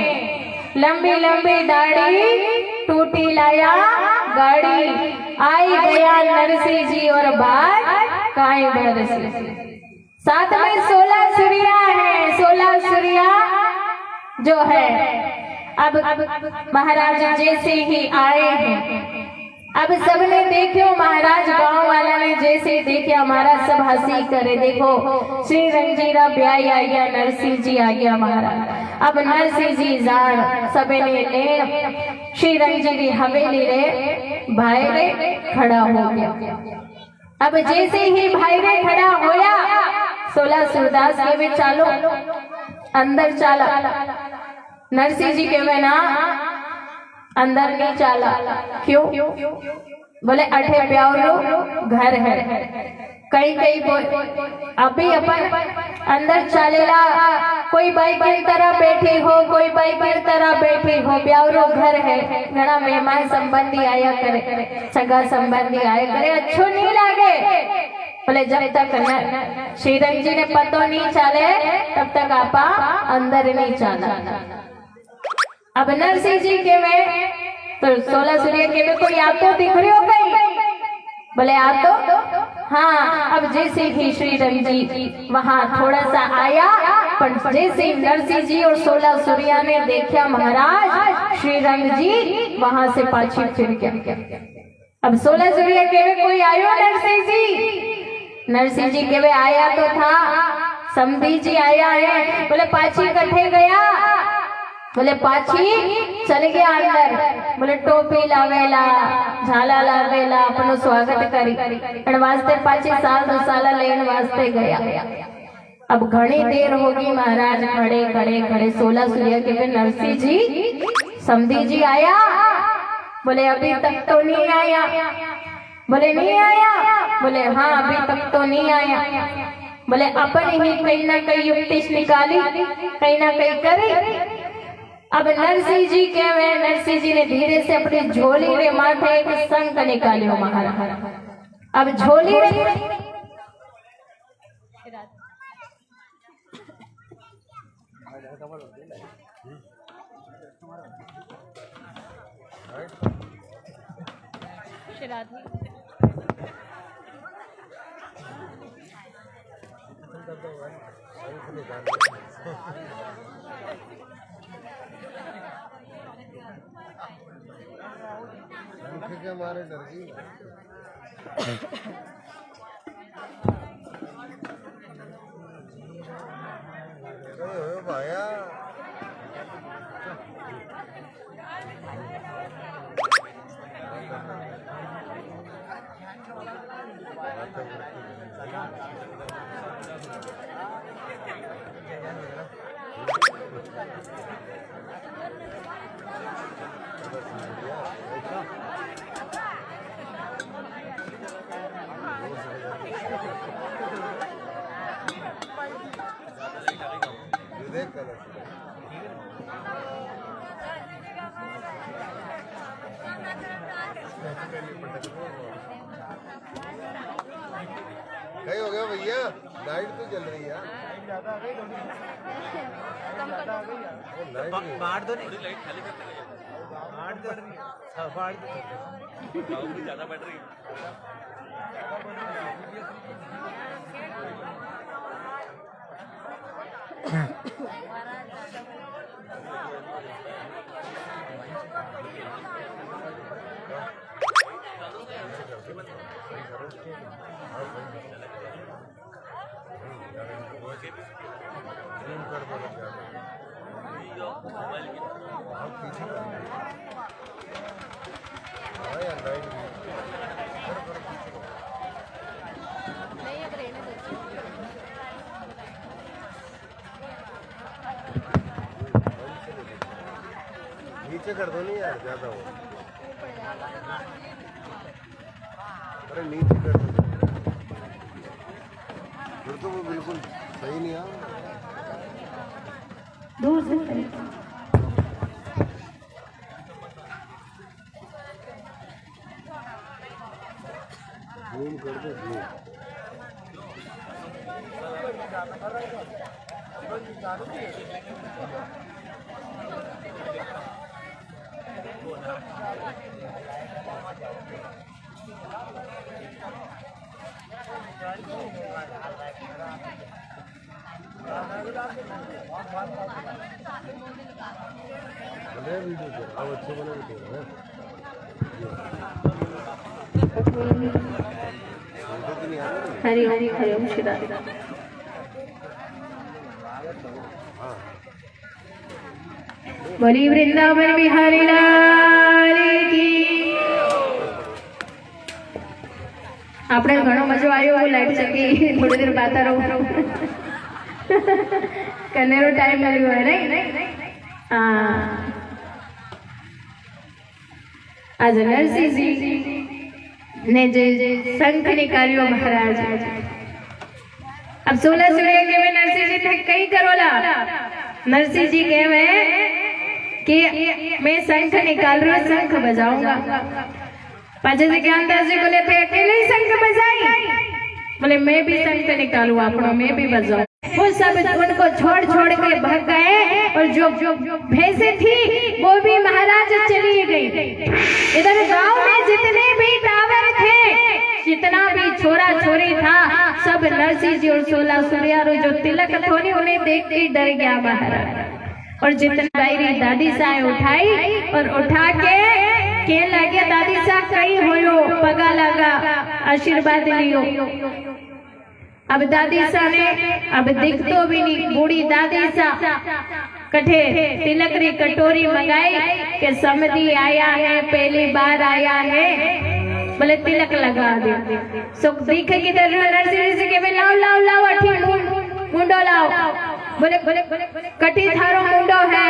लंबी लंबी दाढ़ी टूटी लाया गाड़ी, आई गया नरसिंह जी और बात काई बरसी। साथ में 16 सूर्या है, 16 सूर्या जो है। अब महाराज जैसे ही आए हैं, अब सबने देखो, महाराज गांव वाला ने जैसे देखे हमारा सब हंसी करे। देखो श्री रंजीरा ब्याई आ गया, नरसिंह जी आ गया महाराज। अब नरसिंह जी जान सबे ने ले श्री रंजीरी हवेली रे भाई रे खड़ा हो गया। अब जैसे ही भाई रे खड़ा होया, 16 सूरदास के भी चालो अंदर चाला। नरसिंह जी के में ना अंदर नहीं चाला। क्यों? बोले अठे प्यारो घर है। कई अभी अपन अंदर चालेला, कोई बाइक की तरह बैठी हो, कोई बाइक की तरह बैठी हो, प्यारो घर है। घना मेहमान संबंधी आया करे, सगा संबंधी आया करे, अच्छो नहीं लागे। बोले जब तक श्रीरंग जी ने पतो नहीं चाले तब तक आपा अंदर नहीं चाला। अब नरसिंह जी के में तो 16 सूर्य के में कोई आपको दिख रही हो कहीं? बोले आप तो हाँ। अब जैसे ही श्रीरंग जी वहां थोड़ा सा आया, पर जैसे नरसिंह जी और 16 सूर्या ने देखा महाराज श्रीरंग जी वहां से पाछी फिर गया। अब 16 सूर्य के में कोई आयो नरसिंह जी? नरसिंह जी के में आया तो था, समधी जी आया है। बोले पाछी कठे गया? बोले पाछी चले गया अंदर। बोले टोपी लावेला, झाला लावेला, अपनो स्वागत करी और वास्ते पाछी साल 2 साल लेन वास्ते गया। अब घनी देर होगी, महाराज खड़े खड़े खड़े 16 सूर्य के में नरसिंह जी, समधी जी आया? बोले अभी तक तो नहीं आया। बोले नहीं आया? बोले हाँ अभी तक तो नहीं आया। बोले अपन ही कहीं ना कहीं युक्ति निकाली, कहीं ना कहीं करी। अब नरसिंह जी के वे नरसिंह जी ने धीरे से अपनी झोली रे माथे एक शंख निकालियो महाराज। अब झोली रे हमारे डर गई भाया कहीं हो गया भैया, लाइट तो जल रही है। बाहर दो नहीं, लाइट खाली करते हैं। बाहर दो नहीं, बाहर दो ज्यादा बैटरी। नीचे कर दो नहीं यार, ज्यादा हो। अरे नीचे कर दो, फिर तो वो बिल्कुल सही नहीं आ। दूर से जूम कर दो, जूम। हरि ओम हरि ओम श्री राधे। बोली वृंदावन बिहारी लाल की। આપણે ઘણો મજો આવ્યો લાઈટ ચકી થોડી દેર બાતા રહું કનેરો ટાઈમ મળ્યો હોય નહીં હા आज नरसिंह जी ने जे शंख निकालियो महाराज। अब 16 सूर्य के में नरसिंह जी थे कई करोला। नरसिंह जी कहे कि मैं शंख निकाल रही हूँ, शंख बजाऊंगा। पाचे से ज्ञानदास जी बोले थे अकेले ही शंख बजाई, बोले मैं भी शंख निकालू अपना, मैं भी बजाऊं। वो सब उनको छोड़ छोड़ के भाग गए और जो भैंसे थी वो भी महाराज चली गई। इधर गांव में जितने भी टावर थे, जितना भी छोरा छोरी था, सब नरसिंह जी और 16 सूर्यारो जो तिलक थोड़ी उन्हें देख के डर गया महाराज। और जितनी बायरी दादी साहेब उठाई और उठा के लगे दादी साहब कहीं होयो पगा लगा आशीर्वाद लियो। अब दादी सा ने अब दिख तो भी नहीं, बूढ़ी दादी सा कठे तिलक री कटोरी मंगाई के समधी आया है, पहली बार आया है, बोले तिलक लगा दे। सुख दिख की तरह नरसिंह जी के लाओ लाओ लाओ अठी मुंडो लाओ। बोले कटी थारो मुंडो है,